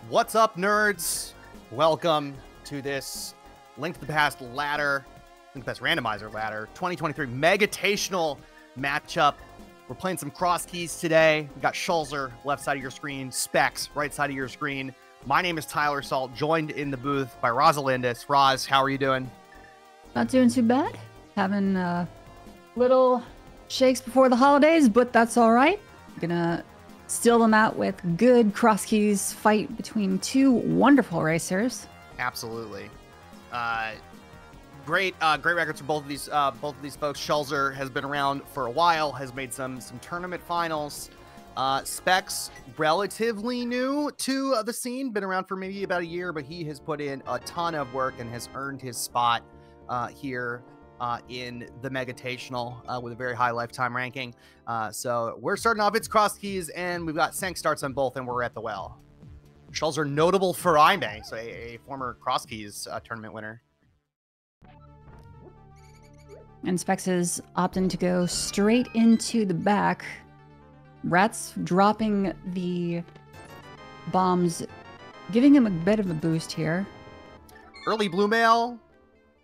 What's up, nerds? Welcome to this Link to the Past ladder, Link to the Past randomizer ladder, 2023 Megatational matchup. We're playing some Crosskeys today. We got Schulzer, left side of your screen, Specks, right side of your screen. My name is Tyler Salt, joined in the booth by Rosalindis. Roz, how are you doing? Not doing too bad. Having little shakes before the holidays, but that's all right. Gonna steal them out with good Crosskeys fight between two wonderful racers. Absolutely. Great records for both of these folks. Schulzer has been around for a while, has made some tournament finals. Specks, relatively new to the scene, been around for maybe about a year, but he has put in a ton of work and has earned his spot here in the Megatational with a very high lifetime ranking. So we're starting off. It's Crosskeys, and we've got Sank starts on both, and we're at the well. Schulzer, notable for Ime, so a former Crosskeys tournament winner. And Specks is opting to go straight into the back. Rat's dropping the bombs, giving him a bit of a boost here. Early blue mail.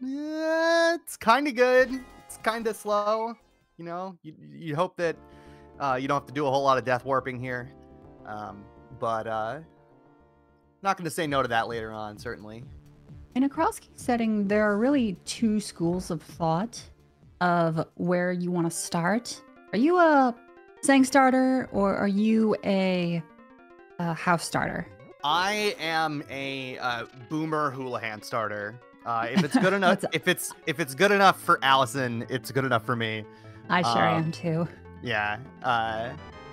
It's kind of good. It's kind of slow. You know, you hope that you don't have to do a whole lot of death warping here. But not going to say no to that later on, certainly. In a Crosskey setting, there are really two schools of thought of where you want to start. Are you a Sang starter or are you a house starter? I am a boomer Houlihan starter. If it's good enough, if it's good enough for Allison, it's good enough for me. I sure am too. Yeah.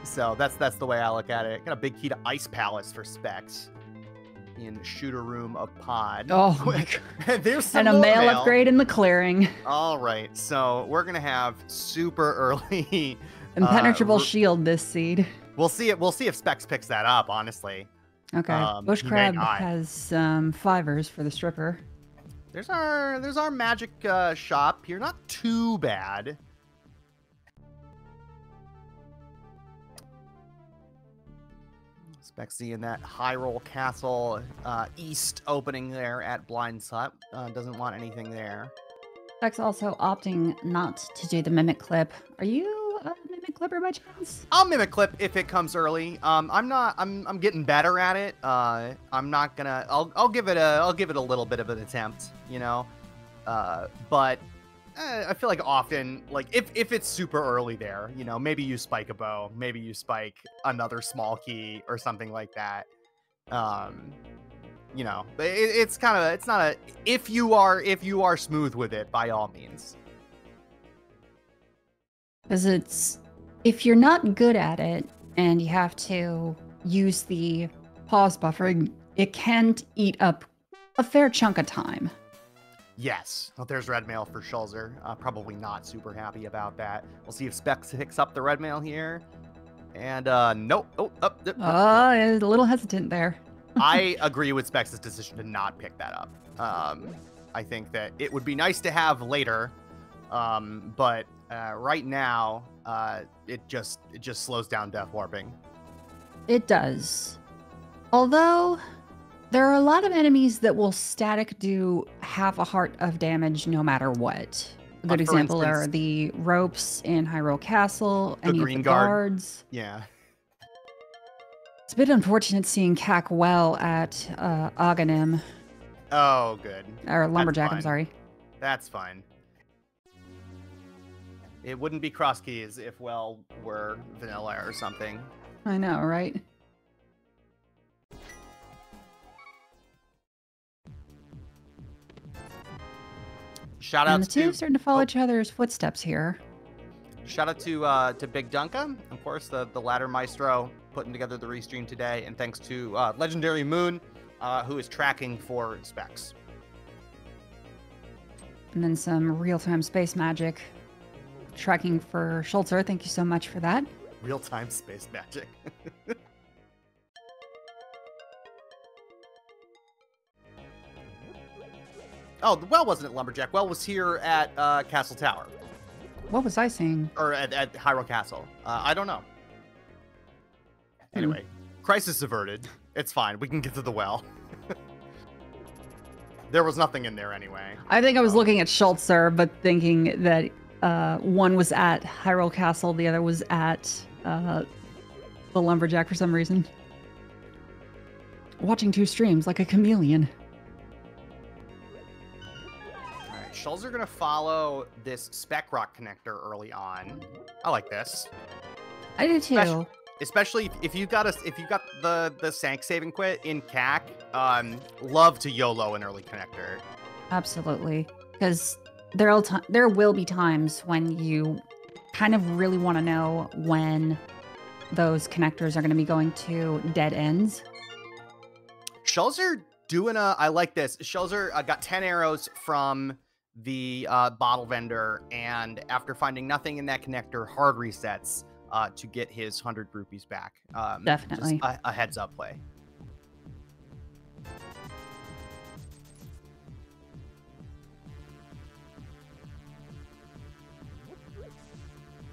So that's the way I look at it. Got a big key to Ice Palace for Specks in Shooter Room of Pod. Oh my God. There's some and a mail mail upgrade in the clearing. All right, so we're gonna have super early impenetrable shield this seed. We'll see it. We'll see if Specks picks that up. Honestly. Okay. Bush Crab has fivers for the stripper. There's our magic shop here. Not too bad. Spexy in that Hyrule Castle east opening there at Blind Slut. Doesn't want anything there. Specks also opting not to do the mimic clip. Are you a mimic clipper by chance? I'll mimic clip if it comes early. I'm getting better at it. I'm not gonna. I'll give it a little bit of an attempt. You know, but I feel like often, like if it's super early there, you know, maybe you spike a bow, maybe you spike another small key or something like that. You know, it's kind of, it's not a, if you are smooth with it, by all means. Because it's, if you're not good at it and you have to use the pause buffering, it can eat up a fair chunk of time. Yes. Oh, there's red mail for Schulzer. Probably not super happy about that. We'll see if Specks picks up the red mail here. And nope. Oh, up. A little hesitant there. I agree with Specks' decision to not pick that up. I think that it would be nice to have later, but right now, it just slows down death warping. It does. Although there are a lot of enemies that will static do half a heart of damage no matter what. A good example are the ropes in Hyrule Castle, any of the guards. Yeah. It's a bit unfortunate seeing Cack well at Aghanim. Oh, good. Or Lumberjack, I'm sorry. That's fine. It wouldn't be Crosskeys if Well were vanilla or something. I know, right? Shout out and the two starting to follow each other's footsteps here. Shout out to Big Dunka, of course, the ladder maestro putting together the restream today, and thanks to Legendary Moon, who is tracking for Specks. And then some real-time space magic tracking for Schulzer. Thank you so much for that. Real-time space magic. Oh, the Well wasn't at Lumberjack. Well was here at Castle Tower. What was I saying? Or at Hyrule Castle. I don't know. Anyway, crisis averted. It's fine. We can get to the well. There was nothing in there anyway. I think I was looking at Schulzer, but thinking that one was at Hyrule Castle, the other was at the Lumberjack for some reason. Watching 2 streams like a chameleon. All right, Schulzer gonna follow this Spec Rock connector early on. I like this. I do too. Especially if you got the Sank save and quit in CAC, love to YOLO an early connector. Absolutely, because there will be times when you kind of really want to know when those connectors are going to be going to dead ends. Schulzer doing I like this. Schulzer got 10 arrows from the bottle vendor, and after finding nothing in that connector, hard resets to get his 100 rupees back. Definitely. Just a heads up play.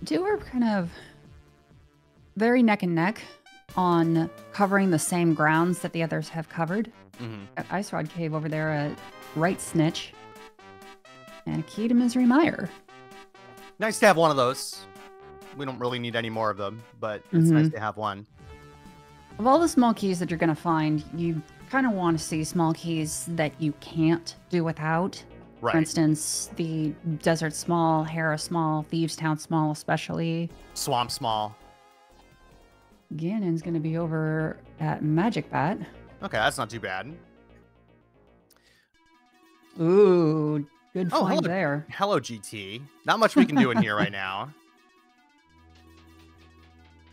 Two are kind of very neck and neck on covering the same grounds that the others have covered. Ice Rod Cave over there at Right Snitch. And a Key to Misery Mire. Nice to have one of those. We don't really need any more of them, but it's nice to have one. Of all the small keys that you're going to find, you kind of want to see small keys that you can't do without. Right. For instance, the Desert Small, Hera Small, Thieves Town Small especially. Swamp Small. Ganon's going to be over at Magic Bat. Okay, that's not too bad. Ooh, good find there. Hello, GT. Not much we can do in here right now.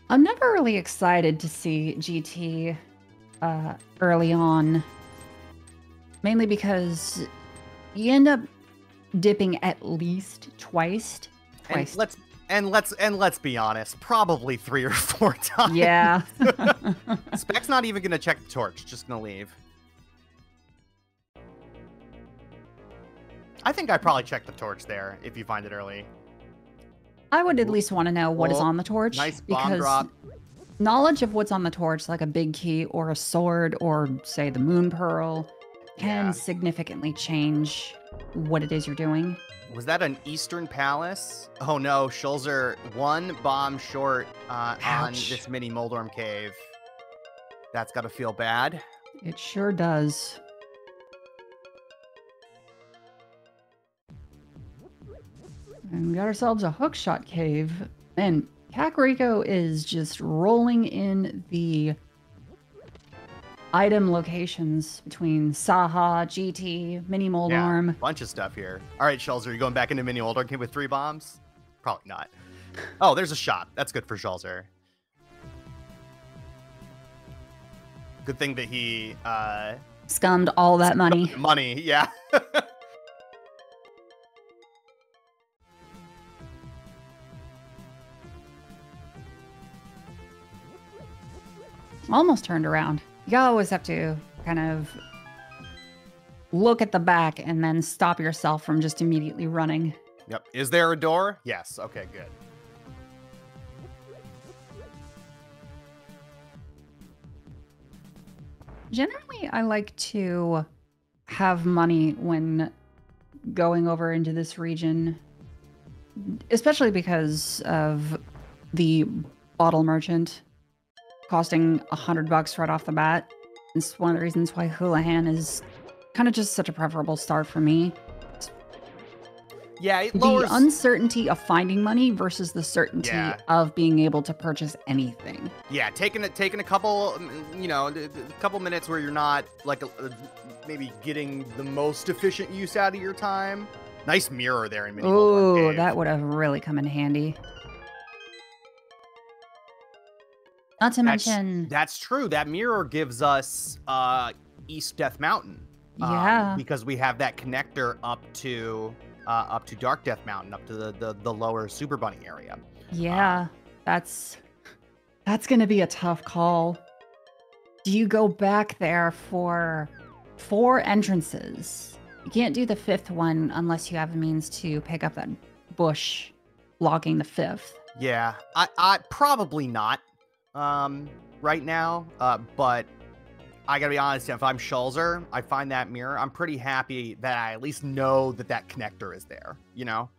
I'm never really excited to see GT early on, mainly because you end up dipping at least twice. And let's be honest, probably 3 or 4 times. Yeah. Spec's not even gonna check the torch, just gonna leave. I think I probably checked the torch there if you find it early. I would at least want to know what is on the torch. Nice bomb drop. Knowledge of what's on the torch, like a big key or a sword or, say, the moon pearl, can significantly change what it is you're doing. Was that an Eastern Palace? Oh no, Schulzer 1 bomb short on this mini Moldorm cave. That's gotta feel bad. It sure does. And we got ourselves a hookshot cave. And Kakariko is just rolling in the item locations between Saha, GT, Mini Moldorm. Yeah, bunch of stuff here. All right, Schulzer, you going back into Mini Moldorm cave with 3 bombs? Probably not. Oh, there's a shot. That's good for Schulzer. Good thing that he scummed all that money. Money, yeah. Almost turned around. You always have to kind of look at the back and then stop yourself from just immediately running. Yep. Is there a door? Yes. Okay, good. Generally, I like to have money when going over into this region, especially because of the bottle merchant costing $100 right off the bat. It's one of the reasons why Houlihan is kind of just such a preferable start for me. Yeah, it lowers the uncertainty of finding money versus the certainty of being able to purchase anything. Yeah, taking a couple, a couple minutes where you're not like maybe getting the most efficient use out of your time. Nice mirror there in Mini Moldorm Ooh, Cave. that would have really come in handy. Not to mention... That's true. That mirror gives us East Death Mountain. Yeah. Because we have that connector up to Dark Death Mountain, up to the lower Super Bunny area. Yeah, that's going to be a tough call. Do you go back there for 4 entrances? You can't do the 5th one unless you have a means to pick up that bush blocking the 5th. Yeah, I probably not right now, but I gotta be honest, if I'm Schulzer, I find that mirror, I'm pretty happy that I at least know that that connector is there, you know?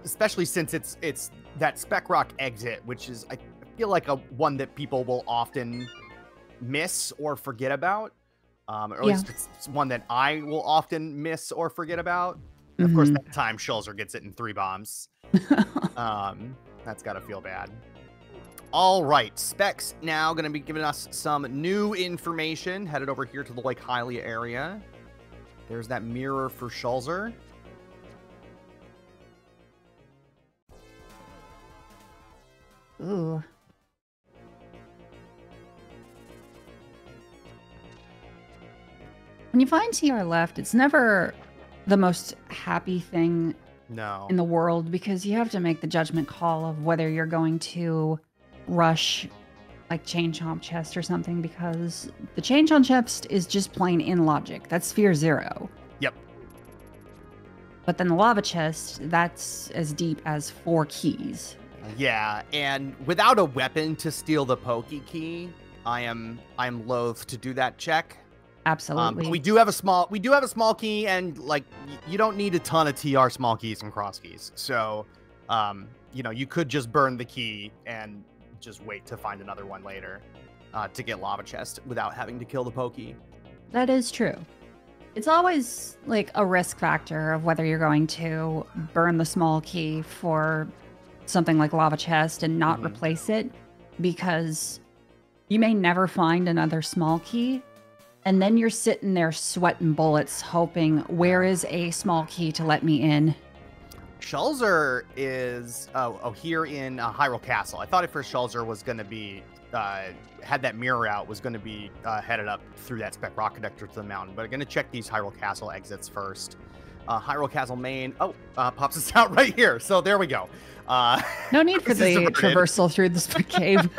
Especially since it's that Spec Rock exit, which is, I feel like one that people will often miss or forget about. Or at least it's one that I will often miss or forget about. And of course, that time Schulzer gets it in 3 bombs. That's gotta feel bad. All right, Specks now going to be giving us some new information. Headed over here to the Lake Hylia area. There's that mirror for Schulzer. Ooh. When you find TR left, it's never the most happy thing in the world, because you have to make the judgment call of whether you're going to rush like Chain Chomp Chest or something, because the Chain Chomp Chest is just plain in logic. That's Sphere 0. Yep. But then the Lava Chest, that's as deep as 4 keys. Yeah, and without a weapon to steal the Pokey Key, I'm loath to do that check. Absolutely. But we do have a small key, and like you don't need a ton of TR small keys and cross keys. So, you know, you could just burn the key and just wait to find another one later to get Lava Chest without having to kill the Pokey. That is true. It's always like a risk factor of whether you're going to burn the small key for something like Lava Chest and not replace it, because you may never find another small key. And then you're sitting there sweating bullets, hoping, where is a small key to let me in? Schulzer is here in Hyrule Castle. I thought at first Schulzer was going to be, had that mirror out, was going to be headed up through that Spec Rock connector to the mountain. But I'm going to check these Hyrule Castle exits first. Hyrule Castle main, pops us out right here. So there we go. No need for the traversal through the Spec Cave.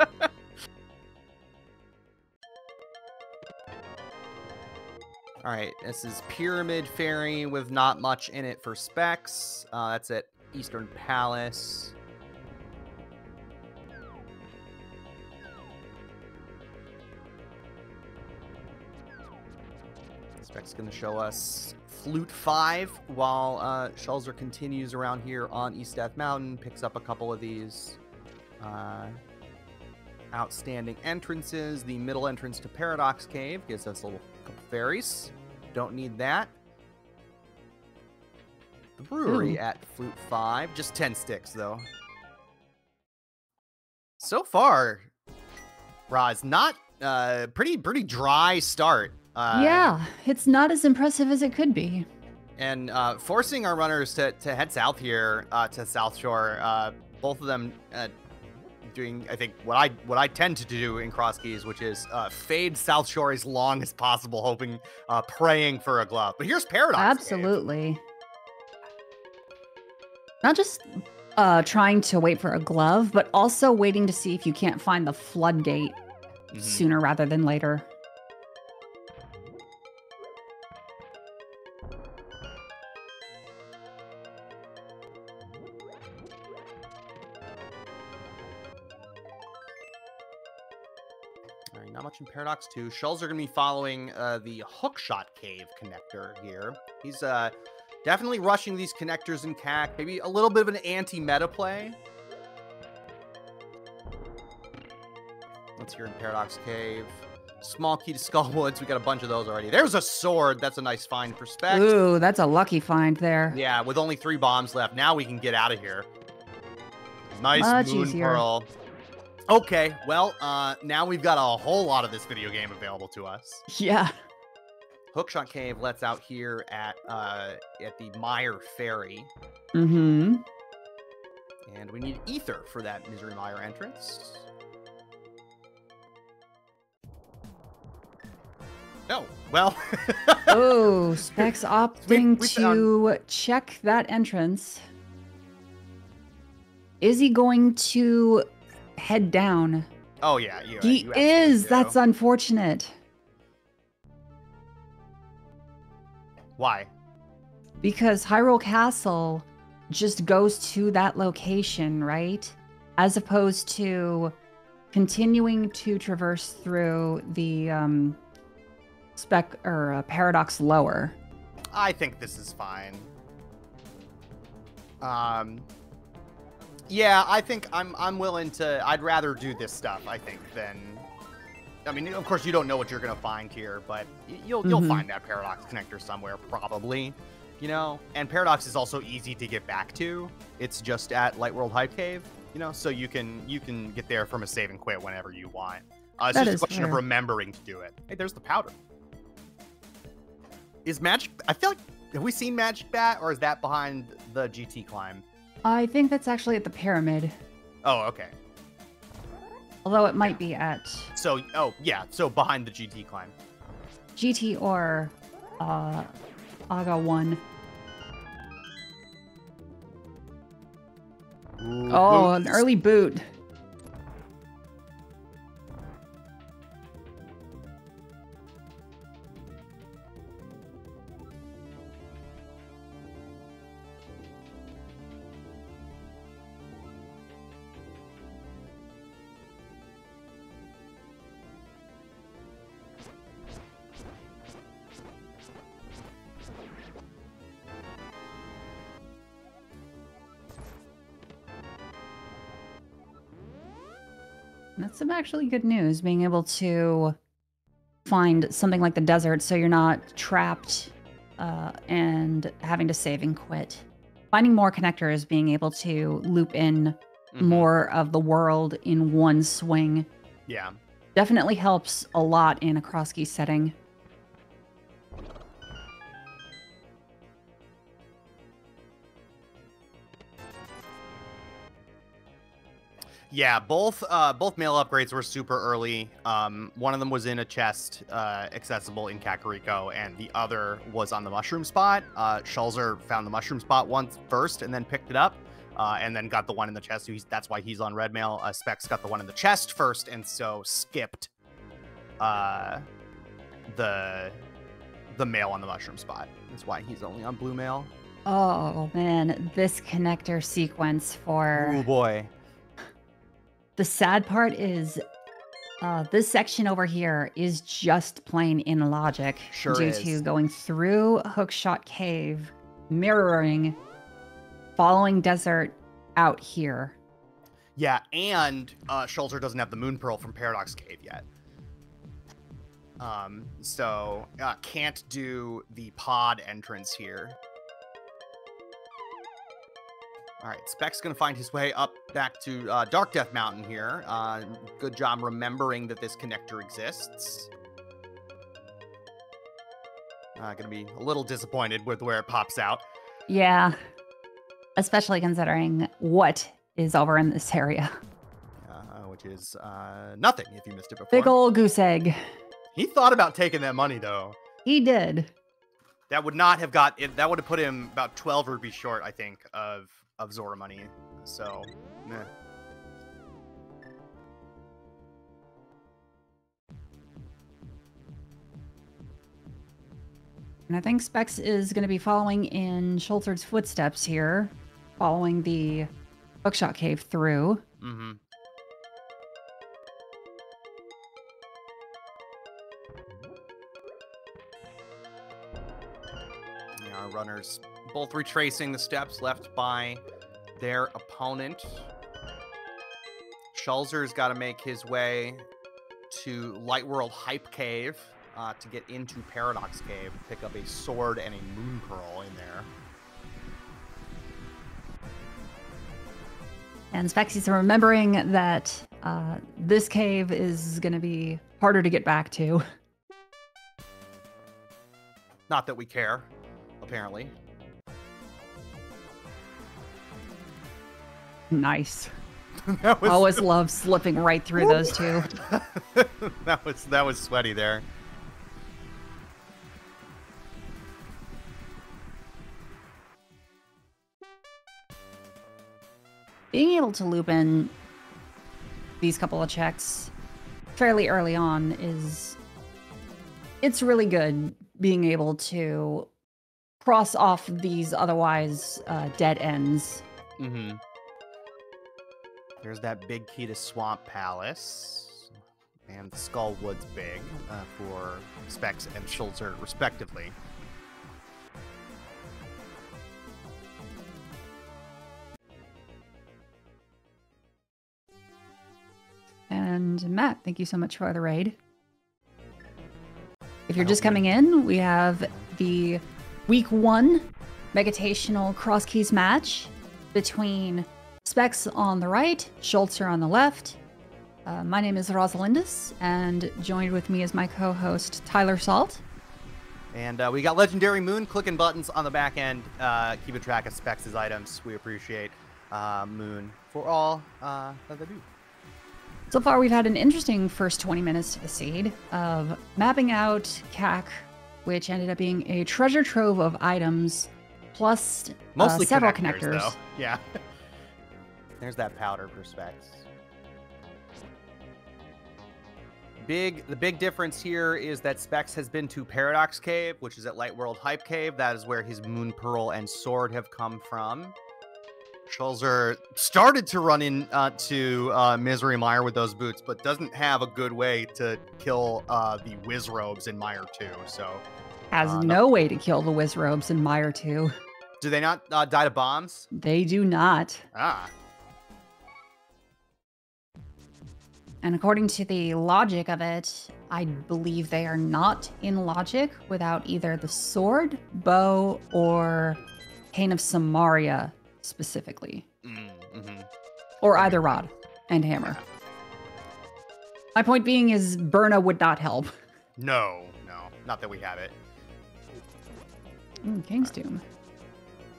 All right, this is Pyramid Ferry with not much in it for Specks. That's at Eastern Palace. Specks going to show us Flute 5 while Schulzer continues around here on East Death Mountain, picks up a couple of these outstanding entrances. The middle entrance to Paradox Cave gives us a little couple fairies. Don't need that. The brewery at Flute 5. Just 10 sticks, though. So far, Roz, not pretty dry start. Yeah, it's not as impressive as it could be. And forcing our runners to head south here to South Shore. Both of them doing, I think, what I tend to do in Crosskeys, which is fade South Shore as long as possible, hoping, praying for a glove. But here's Paradox. Absolutely. Not just trying to wait for a glove, but also waiting to see if you can't find the floodgate sooner rather than later. Not much in Paradox 2. Schulzer are going to be following the Hookshot Cave connector here. He's definitely rushing these connectors in CAC. Maybe a little bit of an anti-meta play. Let's hear in Paradox Cave. Small key to Skullwoods. We got a bunch of those already. There's a sword. That's a nice find for Specks. Ooh, that's a lucky find there. Yeah, with only 3 bombs left. Now we can get out of here. Nice Moon Pearl. Okay, well, now we've got a whole lot of this video game available to us. Yeah. Hookshot Cave lets out here at the Mire Ferry. Mm-hmm. And we need Ether for that Misery Mire entrance. No, well. Oh, Specks opting to check that entrance. Is he going to head down? Oh, yeah. He is. That's unfortunate. Why? Because Hyrule Castle just goes to that location, right? As opposed to continuing to traverse through the paradox lower. I think this is fine. Yeah, I think I'm willing to. I'd rather do this stuff, I think, than. I mean, of course, you don't know what you're gonna find here, but you'll find that paradox connector somewhere, probably. You know, and paradox is also easy to get back to. It's just at Light World Hype Cave, you know, so you can get there from a save and quit whenever you want. It's just a question of remembering to do it. Hey, there's the powder. Is Magic? I feel like have we seen Magic Bat, or is that behind the GT climb? I think that's actually at the pyramid. Oh, okay. Although it might be at. So, oh yeah, so behind the GT climb. GT or Aga 1. Ooh, oh, boots. An early boot. That's some actually good news, being able to find something like the desert so you're not trapped and having to save and quit. Finding more connectors, being able to loop in more of the world in one swing. Yeah. Definitely helps a lot in a Crosskeys setting. Yeah, both mail upgrades were super early. One of them was in a chest accessible in Kakariko, and the other was on the mushroom spot. Schulzer found the mushroom spot once first and then picked it up, and then got the one in the chest. So that's why he's on red mail. Specks got the one in the chest first, and so skipped the mail on the mushroom spot. That's why he's only on blue mail. Oh man, this connector sequence for... Oh boy. The sad part is this section over here is just plain in logic due to going through Hookshot Cave, mirroring, following desert out here. Yeah, and Schulzer doesn't have the Moon Pearl from Paradox Cave yet. So can't do the pod entrance here. All right, Specks going to find his way up back to Dark Death Mountain here. Good job remembering that this connector exists. Going to be a little disappointed with where it pops out. Yeah, especially considering what is over in this area. Which is nothing if you missed it before. Big old goose egg. He thought about taking that money, though. He did. That would not have got it. That would have put him about 12 rupees short, I think, of Zora money. So, meh. And I think Specks is going to be following in Schulzer's footsteps here, following the Hookshot Cave through. Mm-hmm. Yeah, our runners both retracing the steps left by their opponent. Schulzer's got to make his way to Light World Hype Cave to get into Paradox Cave, pick up a sword and a Moon Pearl in there. And Specks is remembering that this cave is going to be harder to get back to. Not that we care, apparently. Nice. Always love slipping right through those two. that was sweaty there. Being able to loop in these couple of checks fairly early on it's really good, being able to cross off these otherwise dead ends. Mm-hmm. There's that big key to Swamp Palace. And the Skullwood's big for Specks and Schulzer, respectively. And Matt, thank you so much for the raid. If you're just coming in, we have the Week 1 Megatational Crosskeys match between Specks on the right, Schulzer on the left. My name is Rosalindis, and joined with me is my co-host, Tyler Salt. And we got Legendary Moon clicking buttons on the back end, keeping track of Specks' items. We appreciate Moon for all that they do. So far, we've had an interesting first 20 minutes to the seed of mapping out CAC, which ended up being a treasure trove of items, plus mostly several connectors. connectors. Though. Yeah. There's that powder for Specks. The big difference here is that Specks has been to Paradox Cave, which is at Light World Hype Cave. That is where his Moon Pearl and sword have come from. Schulzer started to run into Misery Mire with those boots, but doesn't have a good way to kill the Whiz Robes in Mire 2. So has no way to kill the Whiz Robes in Mire 2. Do they not die to bombs? They do not. Ah. And according to the logic of it, I believe they are not in logic without either the sword, bow, or Cane of Samaria specifically. Or either rod and hammer. My point being is Burna would not help. No. Not that we have it. King's Doom.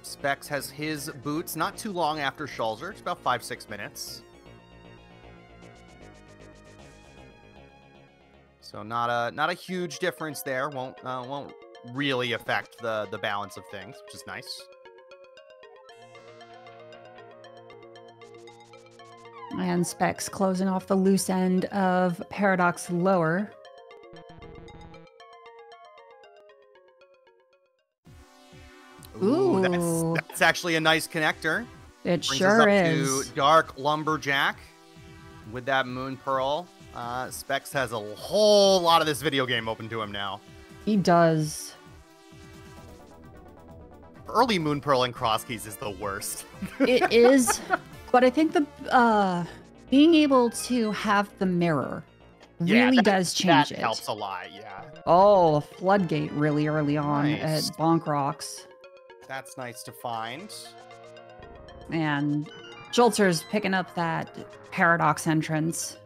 Specks has his boots not too long after Schulzer. It's about 5-6 minutes. So not a huge difference there. Won't really affect the balance of things, which is nice. And Specks closing off the loose end of Paradox Lower. Ooh, that's actually a nice connector. It Brings sure us up is. to Dark Lumberjack with that Moon Pearl. Specks has a whole lot of this video game open to him now. He does. Early Moon Pearl and Crosskeys is the worst. It is, but I think the being able to have the mirror really does change it. That helps a lot, yeah. Oh, a floodgate really early on at Bonk Rocks. That's nice to find. And Schulzer's picking up that Paradox entrance.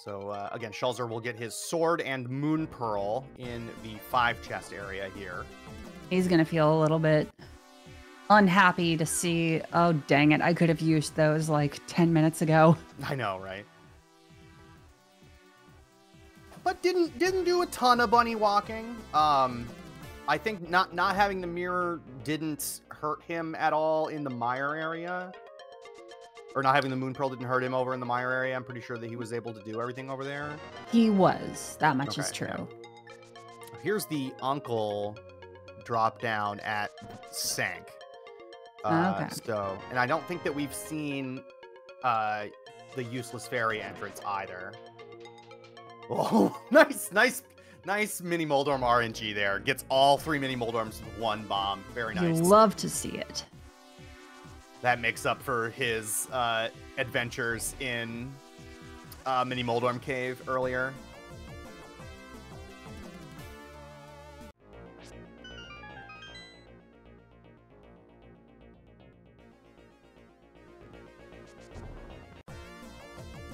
So, again, Schulzer will get his sword and Moon Pearl in the 5-chest area here. He's going to feel a little bit unhappy to see, oh, dang it, I could have used those like 10 minutes ago. I know, right? But didn't do a ton of bunny walking. I think not having the mirror didn't hurt him at all in the Mire area. Or not having the Moon Pearl didn't hurt him over in the Mire area. I'm pretty sure that he was able to do everything over there. He was. That much is true. Yeah. Here's the Uncle drop down at Sank. Okay. So, and I don't think that we've seen the Useless Fairy entrance either. Oh, nice mini Moldorm RNG there. Gets all 3 mini Moldorms with 1 bomb. Very nice. You love to see it. That makes up for his adventures in Mini Moldorm Cave earlier.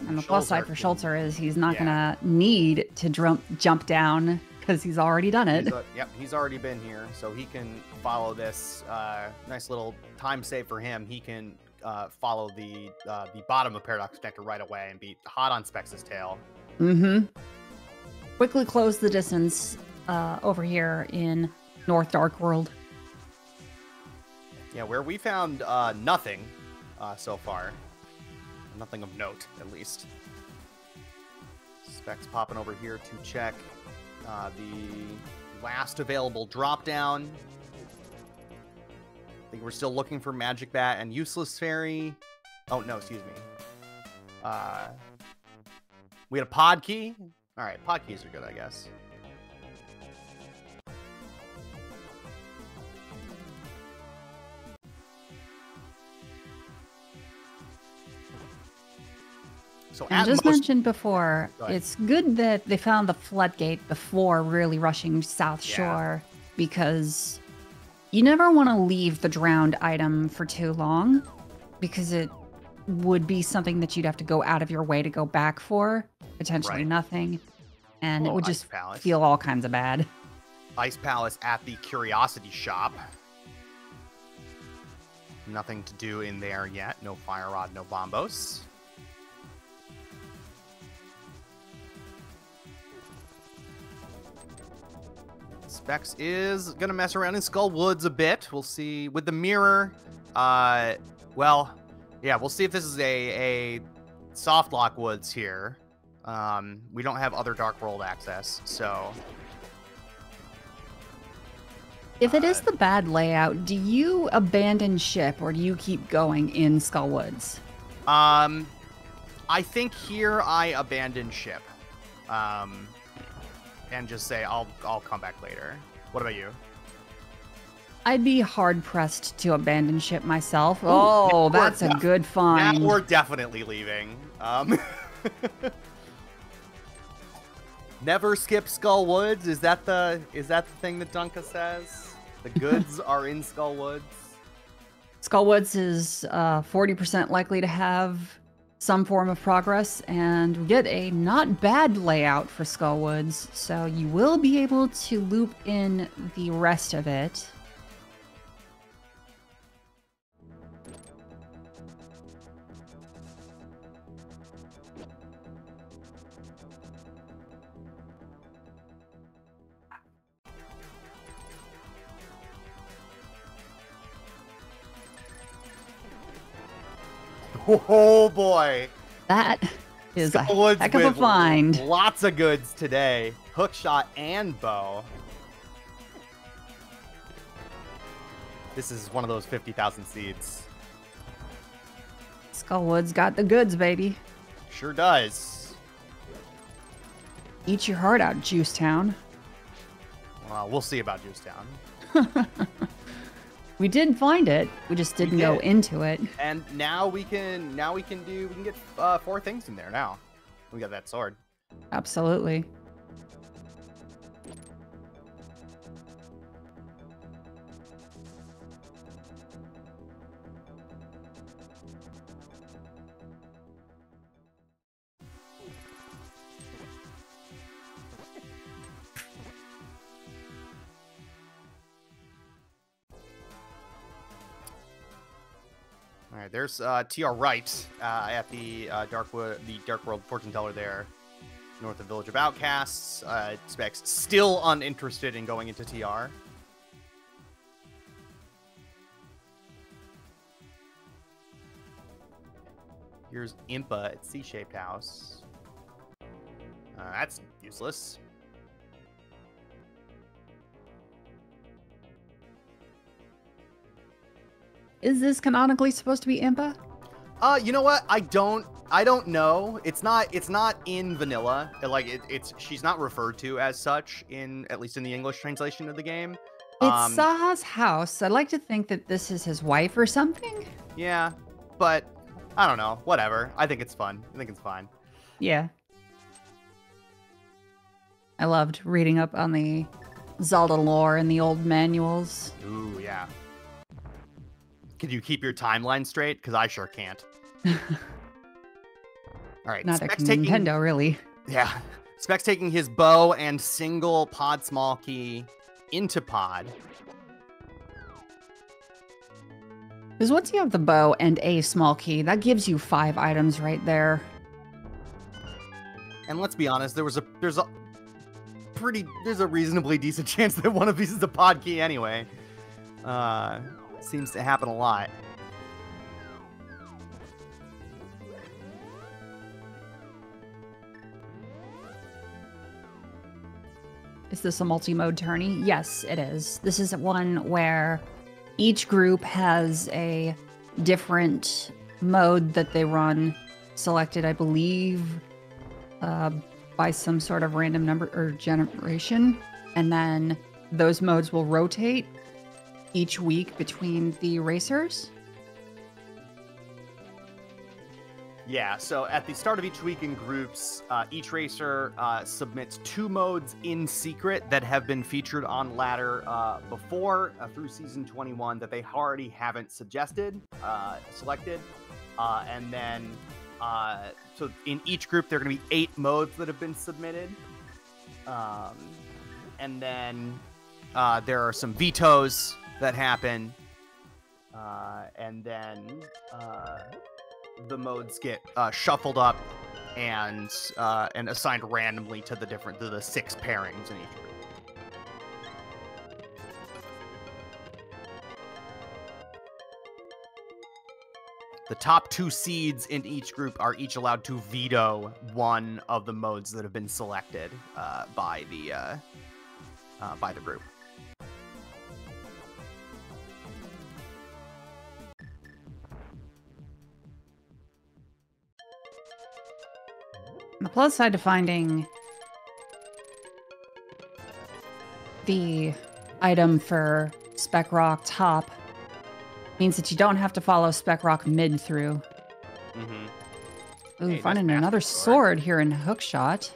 And the plus side for Schulzer is he's not going to need to jump down because he's already done it. He's already been here, so he can follow this nice little time save for him. He can follow the bottom of Paradox Connector right away and be hot on Specks' tail. Quickly close the distance over here in North Dark World. Yeah, where we found nothing so far. Nothing of note, at least. Specks popping over here to check the last available drop down. I think we're still looking for Magic Bat and Useless Fairy. Oh, no, excuse me. We had a Pod Key. All right, Pod Keys are good, I guess. So I just mentioned before, it's good that they found the floodgate before really rushing South Shore, because you never want to leave the drowned item for too long, because it would be something that you'd have to go out of your way to go back for, potentially nothing, and it would just feel all kinds of bad. Ice Palace at the Curiosity Shop. Nothing to do in there yet. No Fire Rod, no Bombos. Specks is going to mess around in Skull Woods a bit. We'll see with the mirror. Well, yeah, we'll see if this is a soft lock woods here. We don't have other Dark World access, so... If it is the bad layout, do you abandon ship or do you keep going in Skull Woods? I think here I abandon ship. And just say, I'll come back later. What about you? I'd be hard-pressed to abandon ship myself. Oh, that's a good find. Now we're definitely leaving. Never skip Skull Woods. Is that the thing that Dunka says? The goods are in Skull Woods. Skull Woods is 40% likely to have some form of progress, and we get a not bad layout for Skull Woods, so you will be able to loop in the rest of it. Oh boy, that is a heck of a find. Lots of goods today. Hookshot and bow. This is one of those 50,000 seeds. Skullwood's got the goods, baby. Sure does. Eat your heart out, Juicetown. Well, we'll see about Juicetown. We did find it. We just didn't go into it. And now we can get 4 things in there now. We got that sword. Absolutely. All right, there's TR Wright at the Dark World Fortune Teller there, north of Village of Outcasts. Specks still uninterested in going into TR. Here's Impa at C-shaped house. That's useless. Is this canonically supposed to be Impa? You know what? I don't know. It's not in vanilla. Like she's not referred to as such at least in the English translation of the game. It's Saha's house. I'd like to think that this is his wife or something. Yeah, but I don't know. Whatever. I think it's fun. I think it's fine. Yeah. I loved reading up on the Zelda lore in the old manuals. Ooh, yeah. Can you keep your timeline straight? Because I sure can't. All right. Not Specks Nintendo, really. Yeah. Specks taking his bow and single pod small key into pod. Because once you have the bow and a small key, that gives you 5 items right there. And let's be honest, there's a reasonably decent chance that one of these is a pod key anyway. Seems to happen a lot. Is this a multi-mode tourney? Yes, it is. This is one where each group has a different mode that they run, selected, I believe, by some sort of random number or generation. And then those modes will rotate each week between the racers. Yeah, so at the start of each week in groups, each racer submits 2 modes in secret that have been featured on Ladder before through season 21 that they already haven't selected. And then, so in each group, there are going to be 8 modes that have been submitted. And then there are some vetoes that happen. And then the modes get shuffled up and assigned randomly to the 6 pairings in each group. The top 2 seeds in each group are each allowed to veto one of the modes that have been selected by the group. The plus side to finding the item for Spec Rock top means that you don't have to follow Spec Rock mid through. Mm-hmm. Ooh, finding another sword here in Hookshot.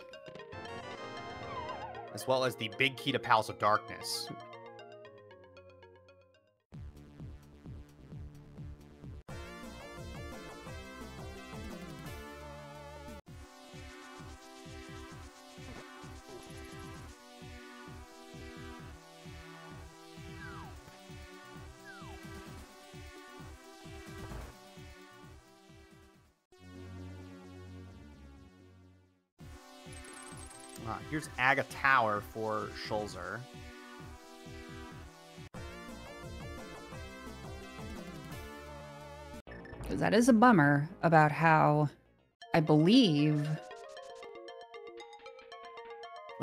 As well as the big key to Pals of Darkness. Here's Aga Tower for Schulzer. Because that is a bummer about how I believe...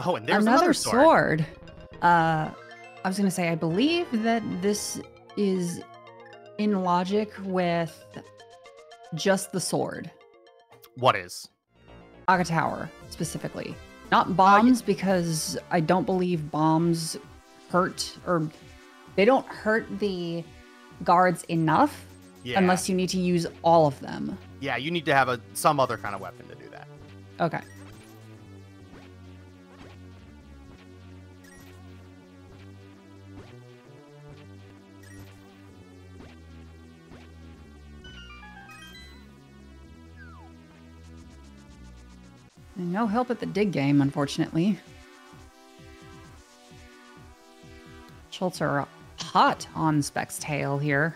Oh, and there's another sword. I was going to say, I believe that this is in logic with just the sword. What is? Aga Tower, specifically. Not bombs, because I don't believe bombs hurt, or they don't hurt the guards enough unless you need to use all of them. Yeah, you need to have some other kind of weapon to do that. Okay. No help at the dig game, unfortunately. Schulzer are hot on Spec's tail here.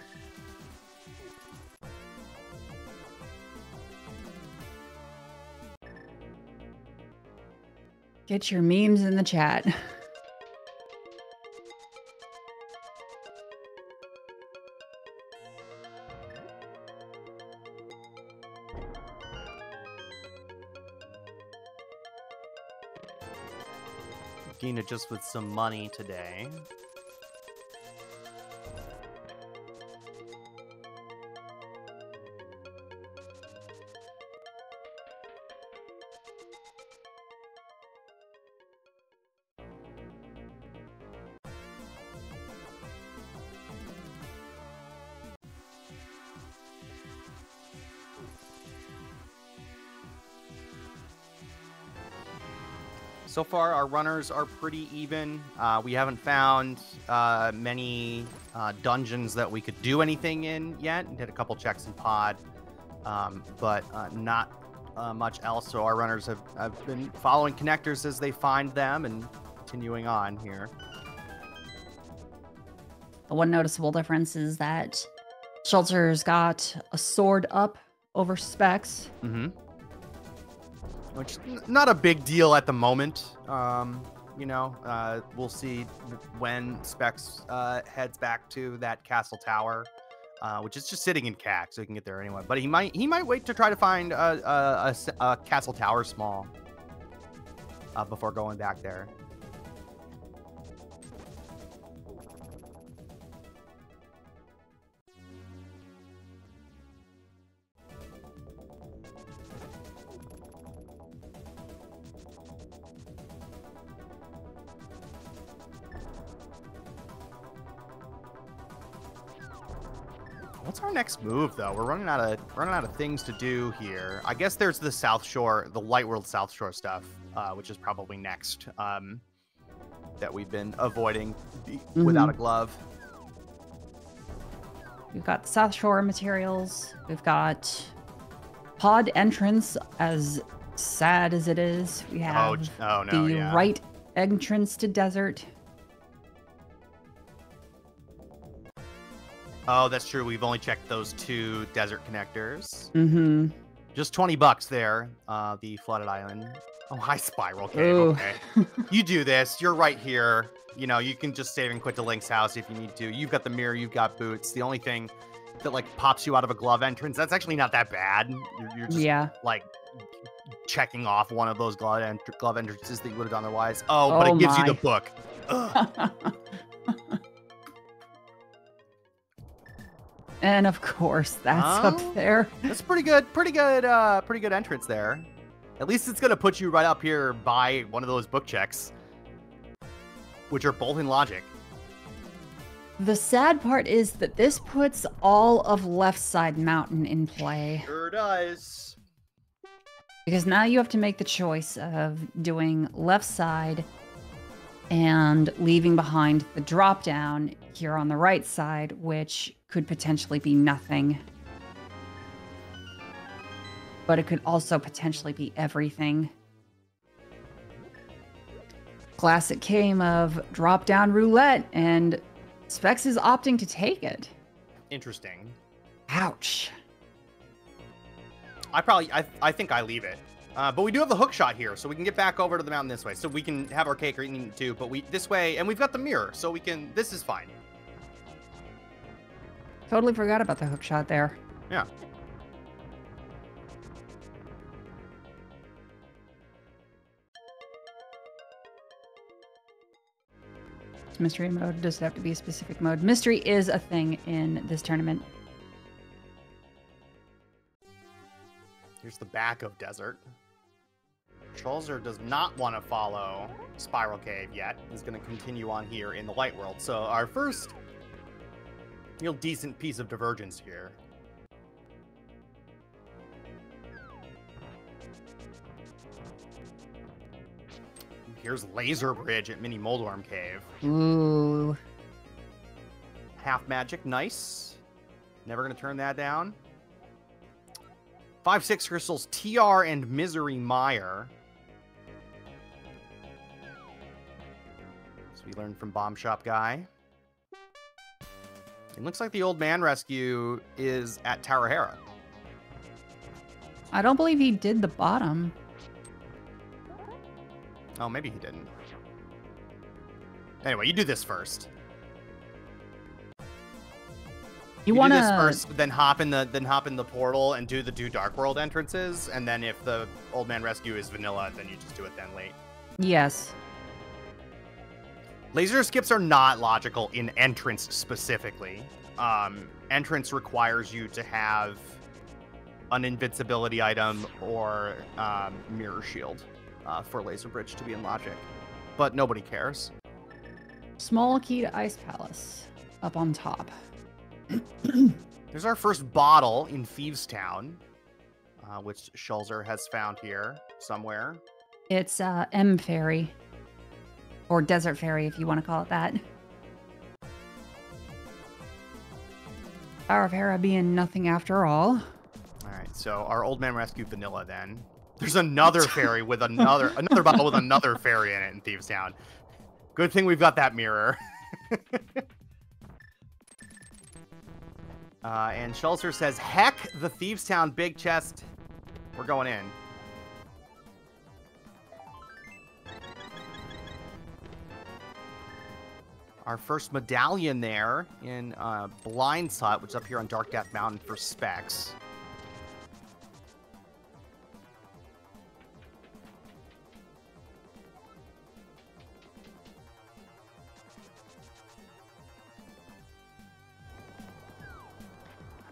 Get your memes in the chat. Gina just with some money today. So far, our runners are pretty even. We haven't found many dungeons that we could do anything in yet. We did a couple checks in pod, but not much else. So our runners have been following connectors as they find them and continuing on here. The one noticeable difference is that Schulzer's got a sword up over Specks. Mm-hmm. Which, not a big deal at the moment. We'll see when Specks heads back to that castle tower, which is just sitting in CAC, so he can get there anyway. But he might wait to try to find a castle tower small before going back there. What's our next move, though? We're running out of things to do here. I guess there's the South Shore, the Light World South Shore stuff, which is probably next, that we've been avoiding without a glove. We've got the South Shore materials. We've got pod entrance, as sad as it is. We have the right entrance to desert. Oh, that's true. We've only checked those 2 desert connectors. Mm-hmm. Just $20 there. The flooded island. Oh, hi, Spiral Cave. Ooh. Okay. You do this. You're right here. You know, you can just save and quit to Link's house if you need to. You've got the mirror. You've got boots. The only thing that, like, pops you out of a glove entrance, that's actually not that bad. You're just, like, checking off one of those glove entrances that you would have done otherwise. Oh, but it gives you the book. And of course, that's up there. That's pretty good entrance there. At least it's gonna put you right up here by one of those book checks, which are both in logic. The sad part is that this puts all of left side mountain in play. Sure does. Because now you have to make the choice of doing left side and leaving behind the drop down here on the right side, which could potentially be nothing. But it could also potentially be everything. Classic game of drop down roulette, and Specks is opting to take it. Interesting. Ouch. I think I leave it. But we do have the hook shot here, so we can get back over to the mountain this way. So we can have our cake eaten too, but this way, and we've got the mirror, so this is fine. Totally forgot about the hook shot there. Yeah. Mystery mode. Does it have to be a specific mode? Mystery is a thing in this tournament. Here's the back of desert. Schulzer does not want to follow Spiral Cave yet. He's going to continue on here in the Light World. So our first real decent piece of divergence here. Here's Laser Bridge at Mini Moldworm Cave. Ooh. Half magic, nice. Never going to turn that down. 5/6 crystals, TR and Misery Mire. So we learned from Bomb Shop Guy. It looks like the Old Man Rescue is at Tower Hera. I don't believe he did the bottom. Oh, maybe he didn't. Anyway, you do this first. You want to do this first, then hop in the portal and do the Dark World entrances, and then if the Old Man Rescue is vanilla, then you just do it then late. Yes. Laser skips are not logical in entrance specifically. Entrance requires you to have an invincibility item or mirror shield for Laser Bridge to be in logic, but nobody cares. Small key to Ice Palace up on top. There's our first bottle in Thieves Town, which Schulzer has found here somewhere. It's M Ferry, or Desert Ferry if you want to call it that. Tower of Hera being nothing after all. All right, so our Old Man Rescue vanilla then. There's another ferry with another bottle with another ferry in it in Thieves Town. Good thing we've got that mirror. And Schulzer says, heck the Thieves Town big chest. We're going in. Our first medallion there in Blind's Hut, which is up here on Dark Death Mountain for Specks.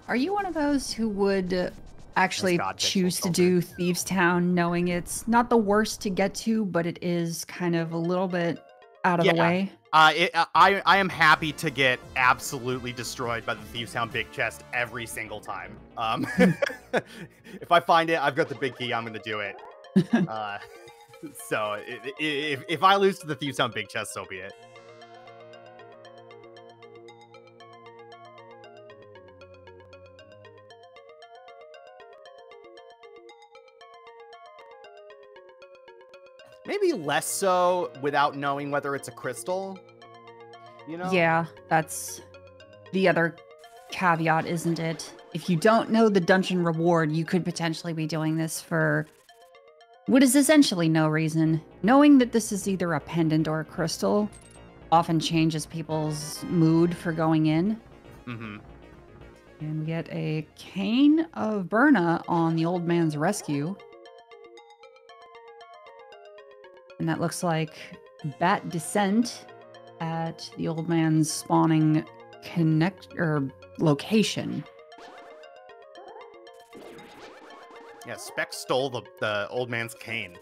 Are you one of those who would actually choose to do Thieves Town knowing it's not the worst to get to, but it is kind of a little bit out of the way? I am happy to get absolutely destroyed by the Thieves' Hound Big Chest every single time. If I find it, I've got the big key. I'm gonna do it. So if I lose to the Thieves' Hound Big Chest, so be it. Maybe less so without knowing whether it's a crystal, you know? Yeah, that's the other caveat, isn't it? If you don't know the dungeon reward, you could potentially be doing this for what is essentially no reason. Knowing that this is either a pendant or a crystal often changes people's mood for going in. Mm-hmm. And we get a Cane of Berna on the old man's rescue. And that looks like Bat Descent at the old man's spawning location. Yeah, Specks stole the old man's cane.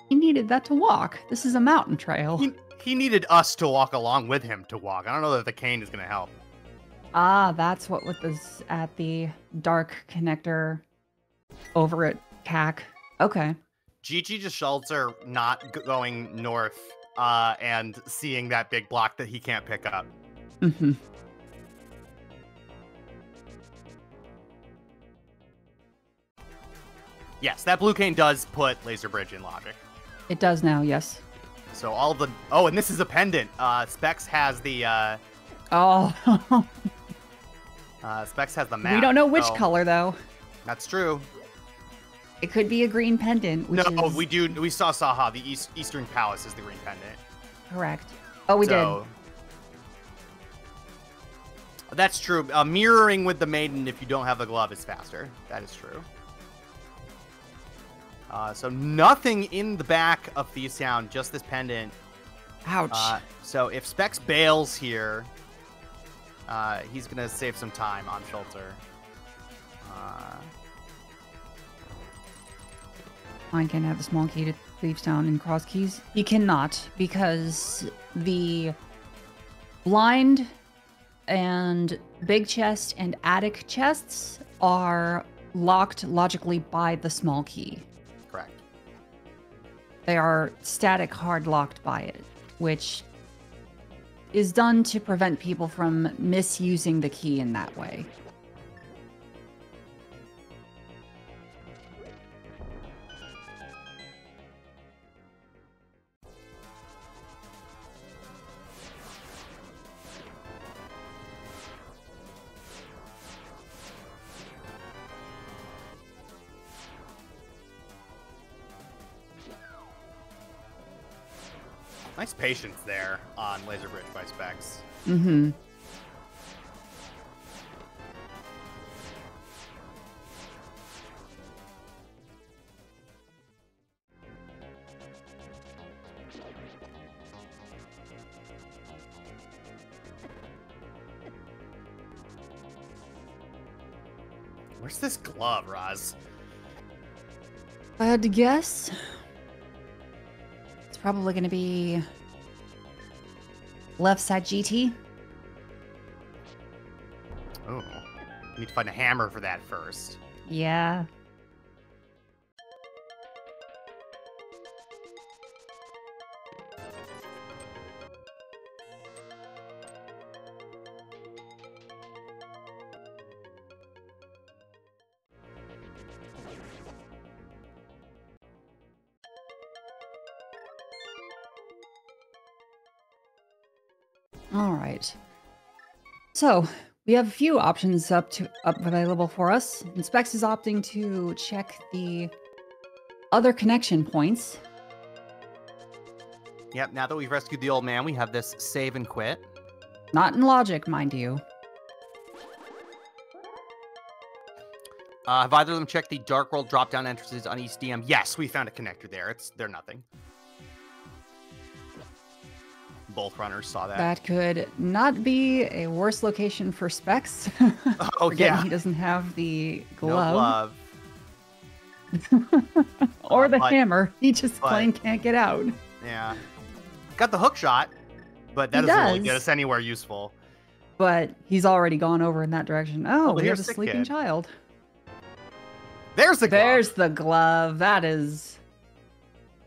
He needed that to walk. This is a mountain trail. He needed us to walk along with him to walk. I don't know that the cane is going to help. Ah, that's what was at the dark connector over at CAC. Okay. GG to Schulzer not going north and seeing that big block that he can't pick up. Mm-hmm. Yes, that blue cane does put Laser Bridge in logic. It does now, yes. So all of the... Oh, and this is a pendant. Specks has the... Oh. Specks has the map. We don't know which color, though. That's true. It could be a green pendant. Which is... we do. We saw Saha. The Eastern Palace is the green pendant. Correct. Oh, we did. That's true. Mirroring with the maiden, if you don't have a glove, is faster. That is true. So nothing in the back of Thieves' Hound, just this pendant. Ouch. So if Specks bails here, he's gonna save some time on Schulzer. Mine can have a small key to Thieves' Town and Crosskeys. He cannot, because the blind and big chest and attic chests are locked logically by the small key. Correct. They are static hard locked by it, which is done to prevent people from misusing the key in that way. Nice patience there on Laser Bridge by Specks. Mm-hmm. Where's this glove, Roz? If I had to guess, it's probably going to be left side GT. Oh, need to find a hammer for that first. Yeah. All right. So we have a few options up available for us. And Specks is opting to check the other connection points. Yep, now that we've rescued the old man, we have this save and quit. Not in logic, mind you. Have either of them checked the Dark World drop-down entrances on East DM? Yes, we found a connector there. They're nothing. Both runners saw that. That could not be a worse location for Specks. Oh, yeah. He doesn't have the glove. No glove. Or the hammer. He just plain can't get out. Yeah. Got the hook shot, but that doesn't really get us anywhere useful. But he's already gone over in that direction. Oh, we have a sleeping child. There's the glove. There's the glove. That is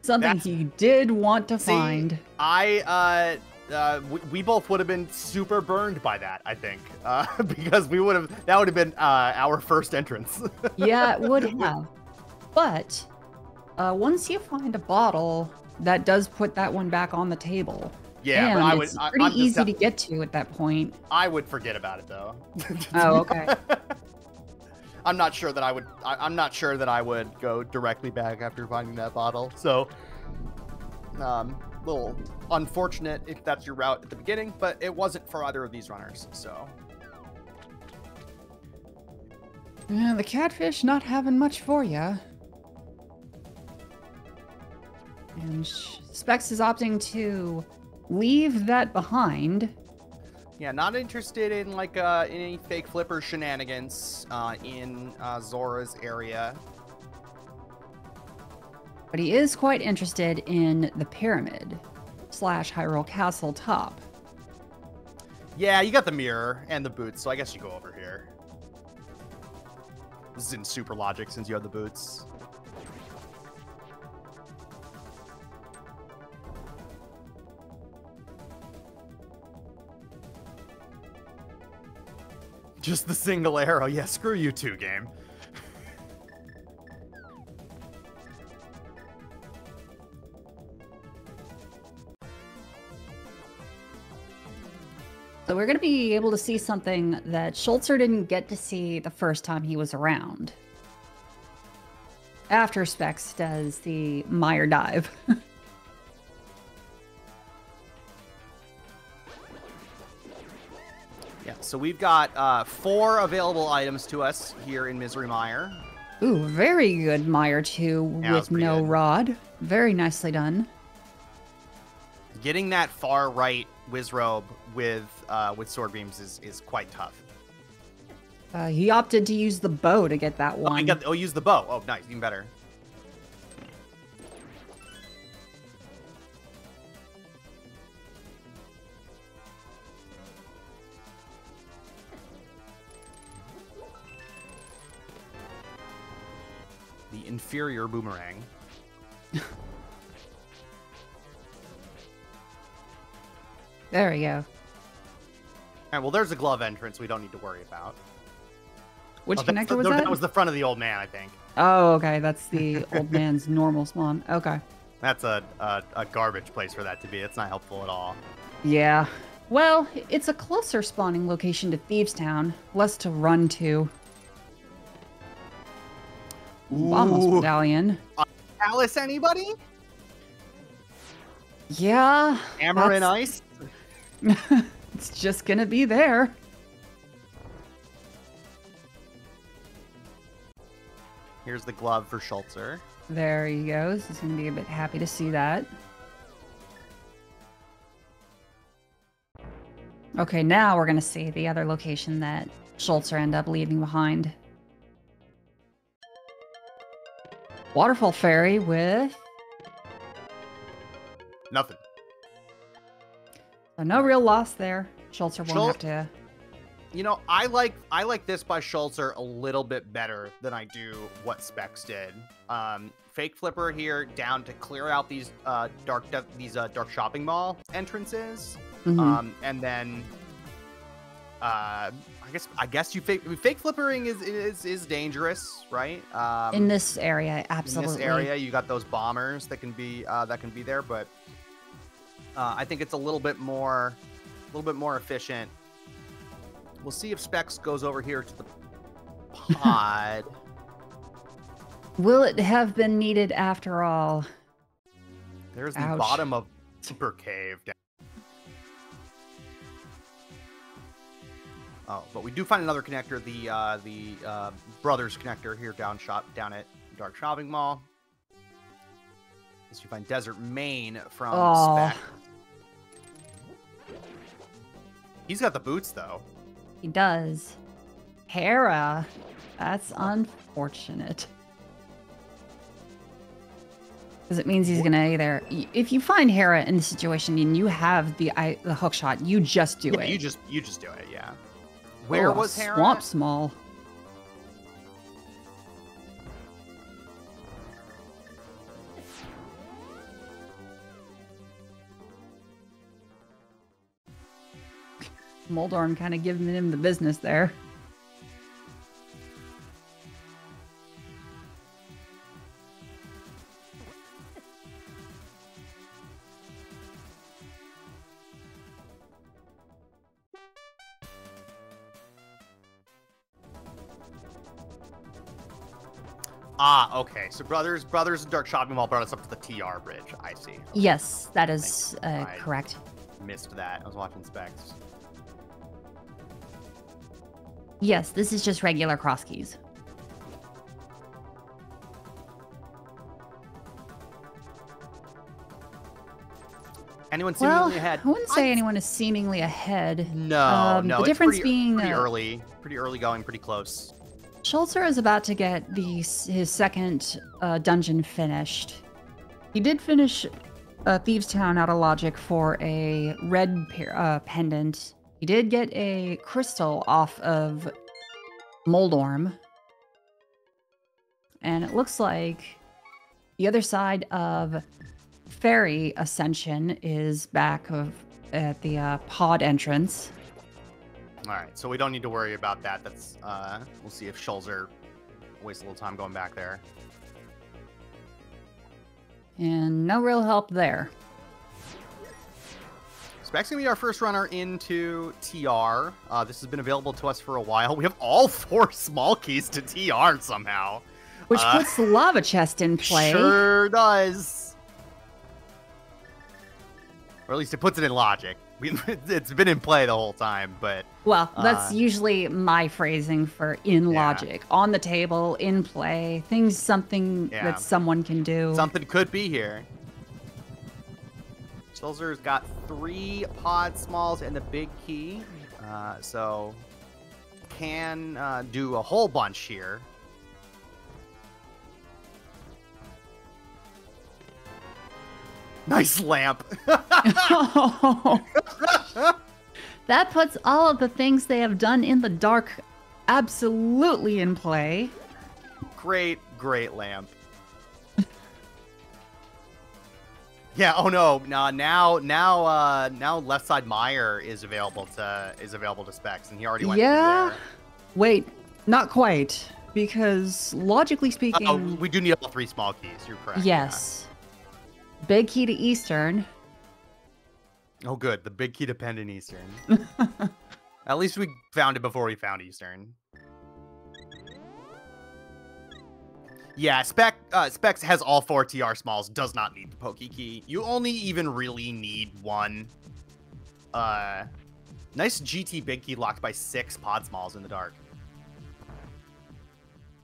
something he did want to find. We both would have been super burned by that, I think, because that would have been our first entrance. Yeah, it would have. But once you find a bottle, that does put that one back on the table. Yeah, and it's pretty easy to get to at that point. I would forget about it though. Oh, okay. I'm not sure that I would. I'm not sure that I would go directly back after finding that bottle. So, little unfortunate if that's your route at the beginning, but it wasn't for either of these runners. So, yeah, the catfish not having much for you. And Specks is opting to leave that behind. Yeah, not interested in like any fake flipper shenanigans in Zora's area. But he is quite interested in the pyramid / Hyrule Castle top. Yeah, you got the mirror and the boots, so I guess you go over here. This is in super logic since you have the boots. Just the single arrow. Yeah, screw you too, game. So we're going to be able to see something that Schulzer didn't get to see the first time he was around. After Specks does the mire dive. Yeah, so we've got 4 available items to us here in Misery Mire. Ooh, very good mire too, with no rod. Very nicely done. Getting that far right Wizrobe with sword beams is quite tough. He opted to use the bow to get that one. Use the bow. Oh, nice, even better. The inferior boomerang. There we go. All right, well, there's a glove entrance we don't need to worry about. Which connector was that? That was the front of the old man, I think. Oh, okay. That's the old man's normal spawn. Okay. That's a garbage place for that to be. It's not helpful at all. Yeah. Well, it's a closer spawning location to Thieves Town. Less to run to. Almost medallion. Alice, anybody? Yeah. Hammer and ice? It's just gonna be there. Here's the glove for Schulzer. There he goes. He's gonna be a bit happy to see that. Okay, now we're gonna see the other location that Schulzer ended up leaving behind. Waterfall Fairy with nothing. So no real loss there. Schulzer won't have to. You know, I like this by Schulzer a little bit better than I do what Specks did. Fake Flipper here down to clear out these dark shopping mall entrances, and then I guess you fake flippering is dangerous, right? In this area, absolutely. In this area, you got those bombers that can be there, but I think it's a little bit more efficient. We'll see if Specks goes over here to the pod. Will it have been needed after all? There's the bottom of Super Cave. Oh, but we do find another connector, the Brothers connector here down at Dark Shopping Mall. As you find Desert Main from Specks. He's got the boots though. He does. Hera. That's unfortunate. Because it means he's going to either... If you find Hera in the situation and you have the hook shot, you just do it. You just do it, yeah. Where was Hera? Swamp Small. Moldorm kind of giving him the business there. Ah, okay. So Brothers and Dark Shopping Mall brought us up to the TR bridge. I see. Okay. Yes, that is correct. Missed that. I was watching Specks. Yes, this is just regular Crosskeys. Anyone seemingly ahead? I wouldn't say anyone is seemingly ahead. No, no. The difference being pretty early going, pretty close. Schulzer is about to get his second dungeon finished. He did finish Thieves' Town out of logic for a red pendant. He did get a crystal off of Moldorm. And it looks like the other side of Fairy Ascension is back at the pod entrance. All right, so we don't need to worry about that. That's we'll see if Schulzer wastes a little time going back there. And no real help there. Spec's gonna be our first runner into TR. This has been available to us for a while. We have all 4 small keys to TR somehow. Which puts the lava chest in play. Sure does. Or at least it puts it in logic. It's been in play the whole time, but... Well, that's usually my phrasing for in logic. On the table, in play, something that someone can do. Something could be here. Schulzer's got 3 pod smalls and the big key, so can do a whole bunch here. Nice lamp. That puts all of the things they have done in the dark absolutely in play. Great lamp. Yeah. Oh no. Now left side Meyer is available to Specks, and he already went. Yeah. There. Wait, not quite, because logically speaking, we do need all 3 small keys. You're correct. Yes. Yeah. Big key to Eastern. Oh, good. The big key to Pendant Eastern. At least we found it before we found Eastern. Yeah, Specks has all 4 TR smalls, does not need the Pokey Key. You only even really need 1. Nice GT big key locked by 6 pod smalls in the dark.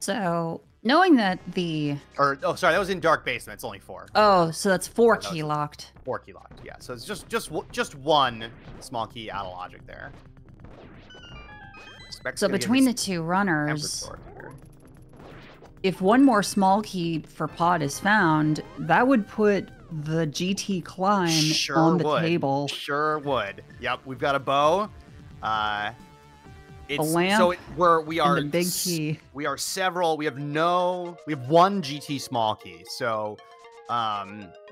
So, knowing that sorry, that was in dark basement. It's only 4. Oh, so that's 4 key locked. 4 key locked, yeah. So it's just 1 small key out of logic there. So between the 2 runners, if 1 more small key for pod is found, that would put the GT climb on the table. Sure would. Yep, we've got a bow. A lamp. So we are the big key. We are several. We have 1 GT small key. So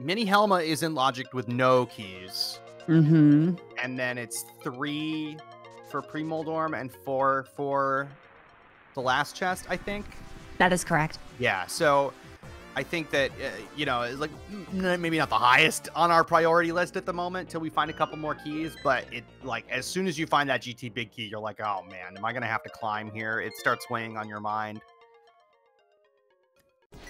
Mini Helma is in logic with no keys. Mm-hmm. And then it's 3 for pre-Moldorm and 4 for the last chest, I think. That is correct. Yeah, so I think that, it's like maybe not the highest on our priority list at the moment till we find a couple more keys, but as soon as you find that GT big key, you're like, oh man, am I going to have to climb here? It starts weighing on your mind.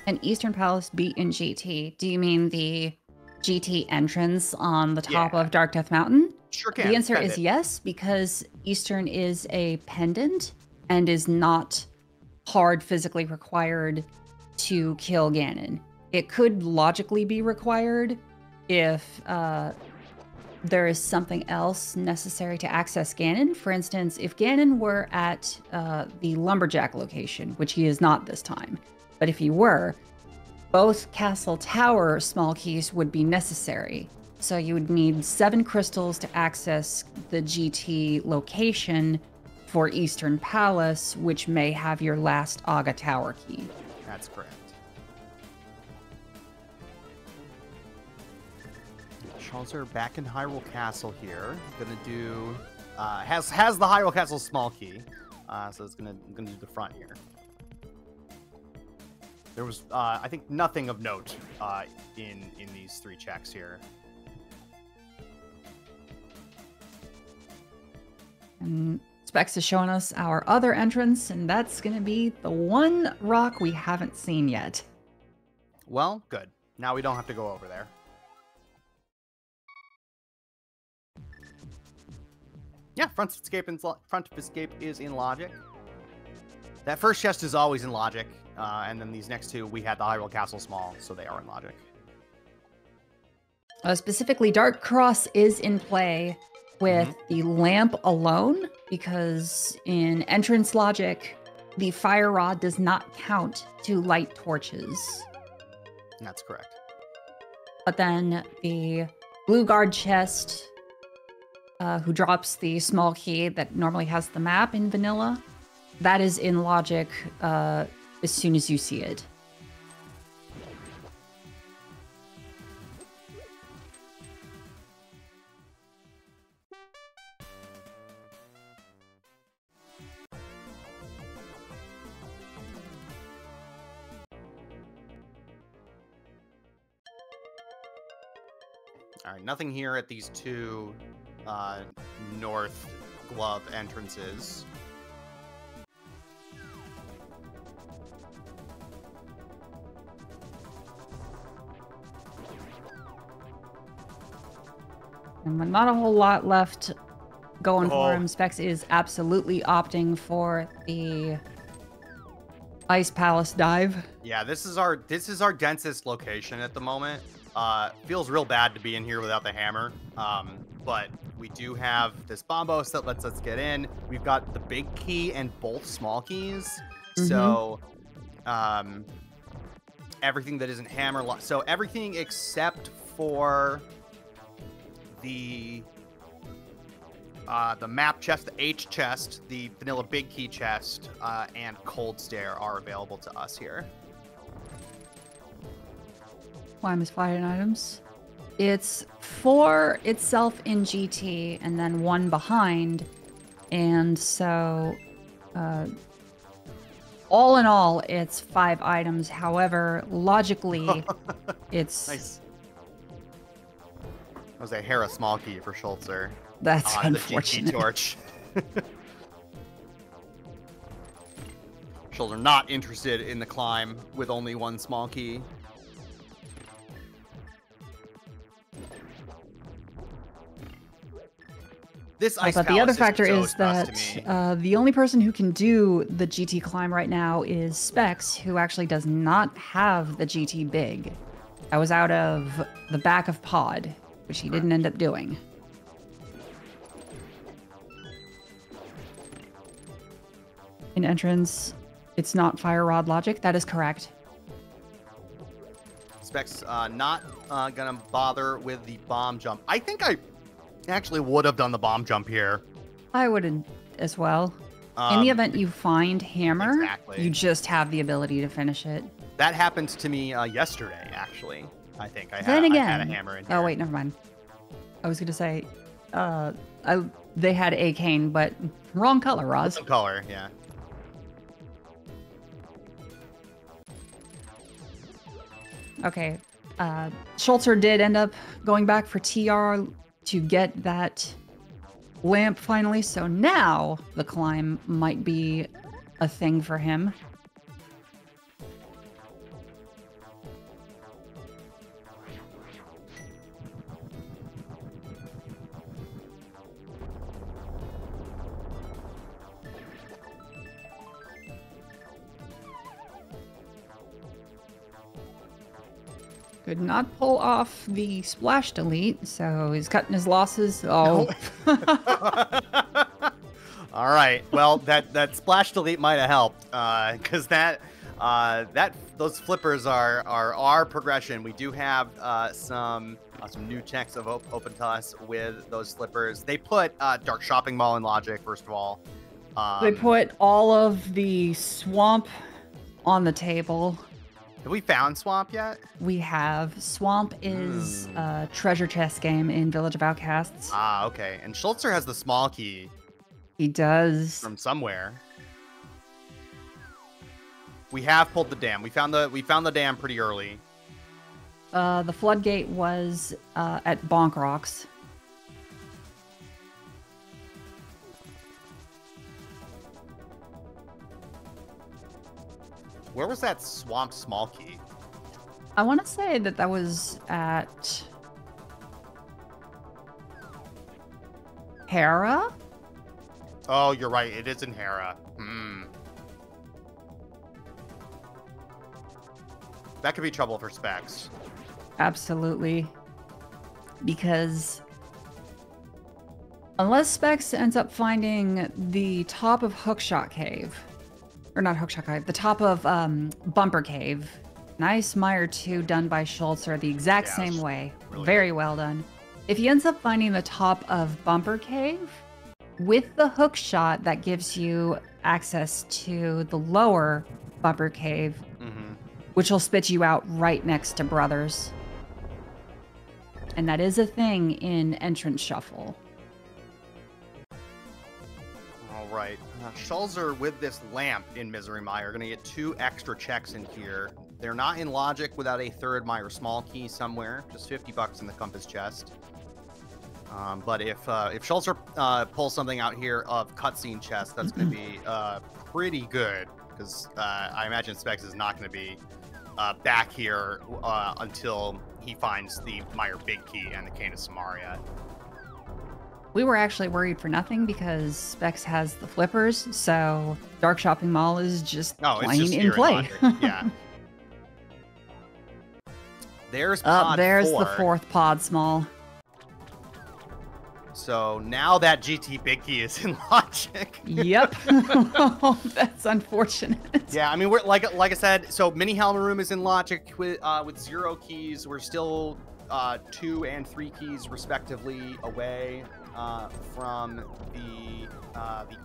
An Eastern Palace beat in GT. Do you mean the GT entrance on the top of Dark Death Mountain? Sure can. The answer is yes, because Eastern is a pendant and is not hard physically required to kill Ganon. It could logically be required if there is something else necessary to access Ganon. For instance, if Ganon were at the Lumberjack location, which he is not this time, but if he were, both castle tower small keys would be necessary. So you would need 7 crystals to access the GT location for Eastern Palace, which may have your last Aga Tower key. That's correct. Schulzer back in Hyrule Castle here. Gonna do has the Hyrule Castle small key, so it's gonna do the front here. There was I think nothing of note in these 3 checks here. And Specks is showing us our other entrance, and that's gonna be the one rock we haven't seen yet. Well, good. Now we don't have to go over there. Yeah, front of escape is in logic. That first chest is always in logic, and then these next 2 we had the Hyrule Castle small, so they are in logic. Specifically, Dark Cross is in play with the lamp alone, because in entrance logic, the fire rod does not count to light torches. That's correct. But then the blue guard chest, who drops the small key that normally has the map in vanilla, that is in logic as soon as you see it. All right, nothing here at these 2 north glove entrances. And with not a whole lot left going for him, Specks is absolutely opting for the Ice Palace dive. Yeah, this is our densest location at the moment. Feels real bad to be in here without the hammer. But we do have this bombos that lets us get in. We've got the big key and both small keys. So everything that isn't hammer so everything except for the map chest, the H chest, the vanilla big key chest, and cold stare are available to us here. Climb is fighting items. It's 4 itself in GT and then 1 behind. And so all in all, it's 5 items. However, logically, it's... Nice. That was a Hera small key for Schulzer. That's unfortunate. The GT torch. Schulzer not interested in the climb with only 1 small key. This ice but the other factor is so that the only person who can do the GT climb right now is Specks, who actually does not have the GT big. That was out of the back of Pod, which he didn't end up doing. In entrance, it's not fire rod logic. That is correct. Specks not gonna bother with the bomb jump. I think I actually would have done the bomb jump here. I would as well. In the event you find hammer, you just have the ability to finish it. That happened to me yesterday, actually. I think I had a hammer in here. Oh wait, never mind. I was gonna say, they had a cane, but wrong color, Roz. Wrong color, yeah. Okay, Schulzer did end up going back for TR to get that lamp finally, so now the climb might be a thing for him. Could not pull off the splash delete, so he's cutting his losses. Oh. All right. Well, that splash delete might have helped, because that Those flippers are our progression. We do have some new checks of open to us with those flippers. They put Dark Shopping Mall in Logic, first of all. They put all of the swamp on the table. Have we found Swamp yet? We have. Swamp is a treasure chest game in Village of Outcasts. Ah, okay. And Schulzer has the small key. He does. From somewhere. We have pulled the dam. We found the dam pretty early. The floodgate was at Bonk Rocks. Where was that swamp small key? I want to say that was at Hera. Oh, you're right. It is in Hera. That could be trouble for Specks. Absolutely. Because unless Specks ends up finding the top of Hookshot Cave, or not Hookshot Cave, the top of Bumper Cave, nice Mire 2 done by Schulzer the exact same way. Really very well done. If he ends up finding the top of Bumper Cave, with the hook shot, that gives you access to the lower Bumper Cave, which will spit you out right next to Brothers. And that is a thing in Entrance Shuffle. All right. Schulzer with this lamp in Misery Mire are going to get 2 extra checks in here. They're not in Logic without a third Mire small key somewhere. Just $50 in the compass chest. But if Schulzer pulls something out here of cutscene chest, that's going to be pretty good, because I imagine Specks is not going to be back here until he finds the Mire Big Key and the Cane of Samaria. We were actually worried for nothing because Specks has the flippers, so Dark Shopping Mall is just plain in play. Yeah. There's pod there's 4. the 4th pod small. So now that GT Big Key is in Logic. Yep. That's unfortunate. Yeah, I mean, we're like I said, so Mini Helmet Room is in Logic with 0 keys. We're still 2 and 3 keys respectively away from the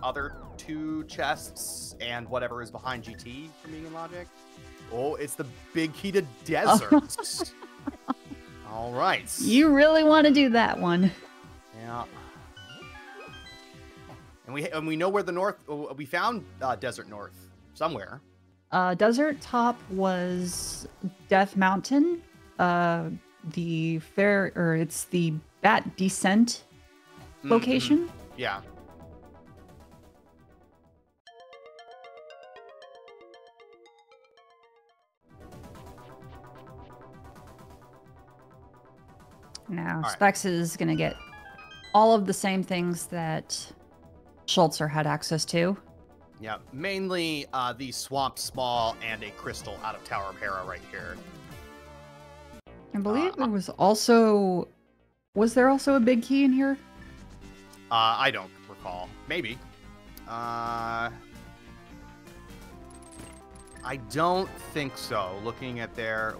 other 2 chests and whatever is behind GT from being in Logic. Oh, it's the Big Key to Desert. All right. You really want to do that one. Yeah. And we know where the north. We found Desert North somewhere. Desert Top was Death Mountain. It's the Bat Descent location. Yeah. Now, Specks is going to get all of the same things that Schulzer had access to. Yeah, mainly the Swamp Small and a crystal out of Tower of Hera right here. I believe there was also... Was there also a big key in here? I don't recall. Maybe. I don't think so. Looking at their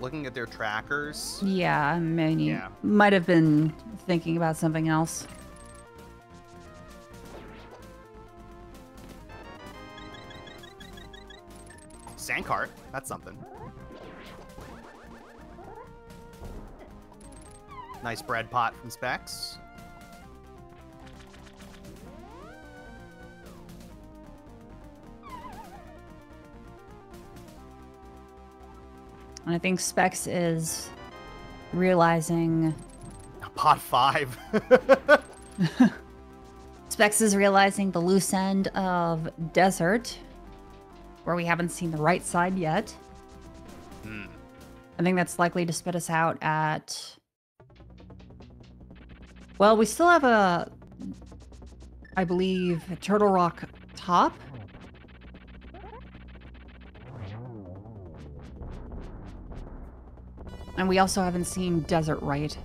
trackers. Yeah, I mean, you might have been thinking about something else. Sandcart. That's something. Nice bread pot from Specks. And I think Specks is realizing... Pot 5. Specks is realizing the loose end of Desert, where we haven't seen the right side yet. I think that's likely to spit us out at... Well, we still have I believe, Turtle Rock Top. And we also haven't seen Desert Right.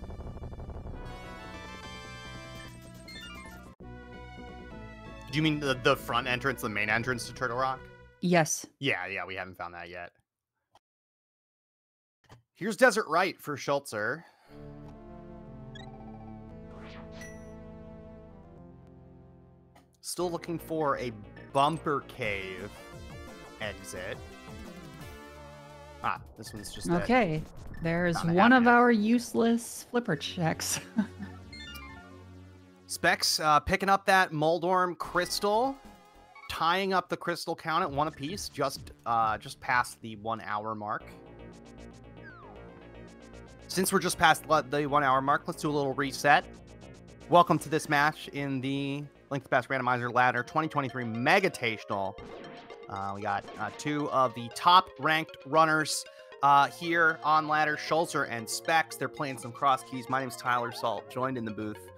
Do you mean the front entrance, the main entrance to Turtle Rock? Yes. Yeah, we haven't found that yet. Here's Desert Right for Schulzer. Still looking for a bumper cave exit. Ah, this one's just okay. There's one of our useless flipper checks. Specks picking up that Moldorm crystal, tying up the crystal count at 1 apiece, just past the 1 hour mark. Since we're just past the 1 hour mark, let's do a little reset. Welcome to this match in the Link to Pass Randomizer Ladder 2023 Megatational. We got 2 of the top-ranked runners here on ladder, Schulzer and Specks. They're playing some Crosskeys. My name's Tyler Salt, joined in the booth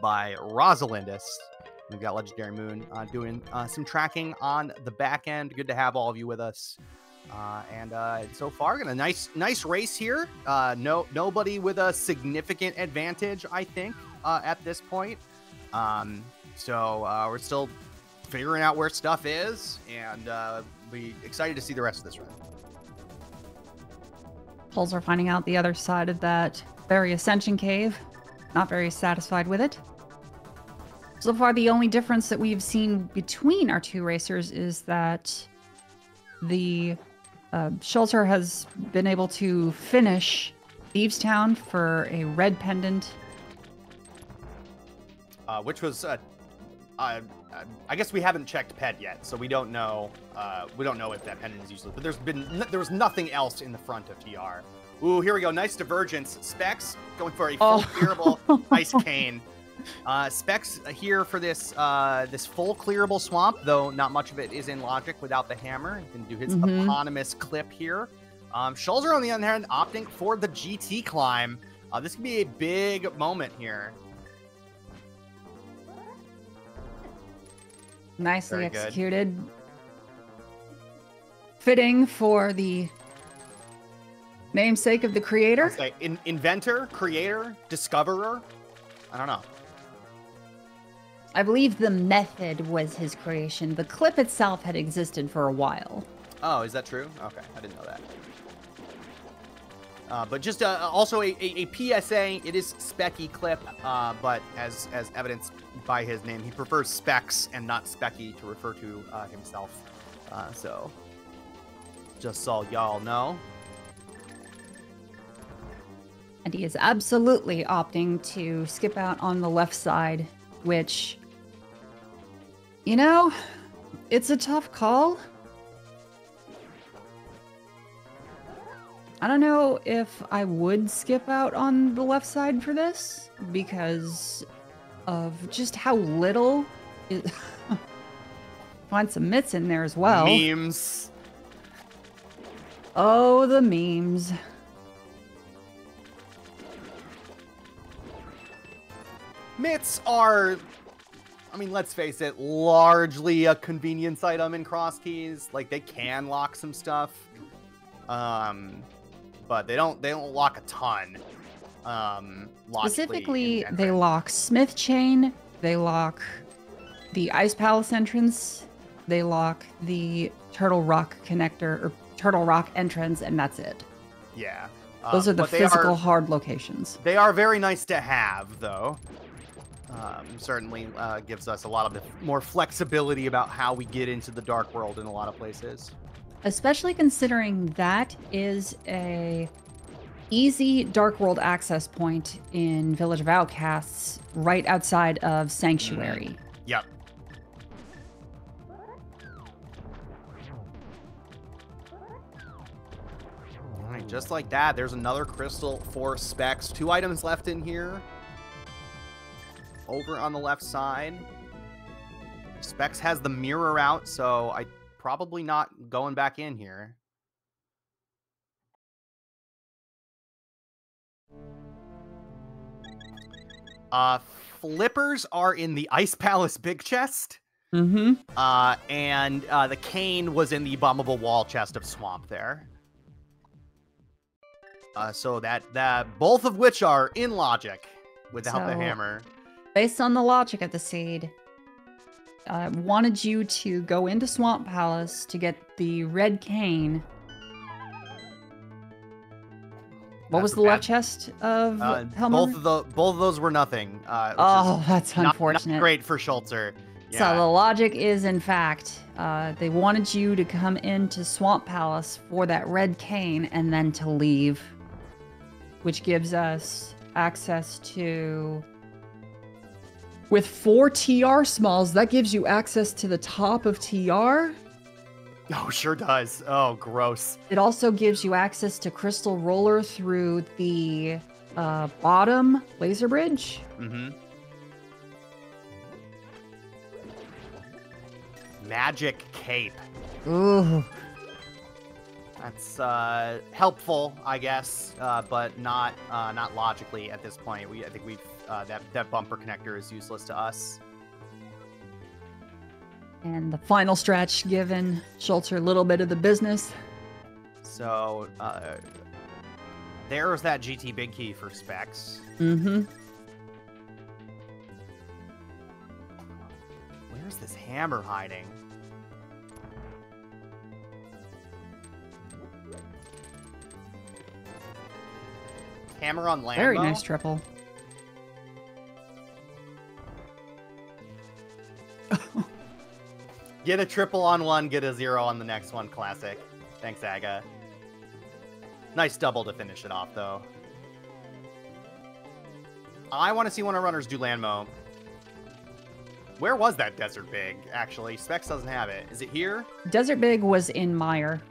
by Rosalindus. We've got Legendary Moon doing some tracking on the back end. Good to have all of you with us. And so far, got a nice race here. Nobody with a significant advantage, I think, at this point. So we're still figuring out where stuff is, and be excited to see the rest of this run. Pulls are finding out the other side of that very Ascension Cave. Not very satisfied with it. So far, the only difference that we've seen between our 2 racers is that the Schulzer has been able to finish Thieves Town for a red pendant. Which was, I guess we haven't checked PED yet, so we don't know. We don't know if that pendant is useless. But there was nothing else in the front of TR. Ooh, here we go. Nice divergence. Specks going for a full clearable ice cane. Specks here for this this full clearable swamp, though not much of it is in logic without the hammer. He can do his eponymous clip here. Schulzer, on the other hand, opting for the GT climb. This could be a big moment here. Nicely executed. Fitting for the namesake of the creator. Say inventor, creator, discoverer. I don't know. I believe the method was his creation. The clip itself had existed for a while. Oh, is that true? Okay, I didn't know that. But just also a PSA, it is Specky clip, but as evidenced by his name, he prefers Specks and not Specky to refer to himself. So just so y'all know. And he is absolutely opting to skip out on the left side, which, you know, it's a tough call. I don't know if I would skip out on the left side for this because of just how little it find some mitts in there as well. Memes. Oh, the memes. Mitts are, I mean, let's face it, largely a convenience item in Crosskeys. Like, they can lock some stuff. But they don't lock a ton. Specifically, they lock Smith Chain, they lock the Ice Palace entrance, they lock the Turtle Rock connector or Turtle Rock entrance, and that's it. Yeah. Those are the physical hard locations. They are very nice to have, though. Certainly gives us a lot of more flexibility about how we get into the Dark World in a lot of places. Especially considering that is a easy Dark World access point in Village of Outcasts, right outside of Sanctuary. Yep. All right, just like that, there's another crystal for Specks. 2 items left in here. Over on the left side. Specks has the mirror out, so I probably not going back in here. Flippers are in the Ice Palace big chest. And the cane was in the bombable wall chest of swamp there. So that both of which are in logic without the hammer. Based on the logic of the seed, I wanted you to go into Swamp Palace to get the red cane. What was the left chest of Helmer? Both of those were nothing. Oh, that's unfortunate. Not great for Schulzer. Yeah. So the logic is, in fact, they wanted you to come into Swamp Palace for that red cane and then to leave, which gives us access to... With 4 TR smalls, that gives you access to the top of TR. Oh, sure does. Oh, gross. It also gives you access to Crystal Roller through the bottom laser bridge. Mm-hmm. Magic Cape. Ooh. That's helpful, I guess, but not logically at this point. I think we've that bumper connector is useless to us. And the final stretch given Schulzer a little bit of the business. So there's that GT big key for Specks. Mm-hmm. Where's this hammer hiding? Hammer on Lambo? Very nice triple. Get a triple on one, get a 0 on the next one. Classic. Thanks, Aga. Nice double to finish it off, though. I want to see one of our runners do Landmo. Where was that Desert Big, actually? Specks doesn't have it. Is it here? Desert Big was in Meyer.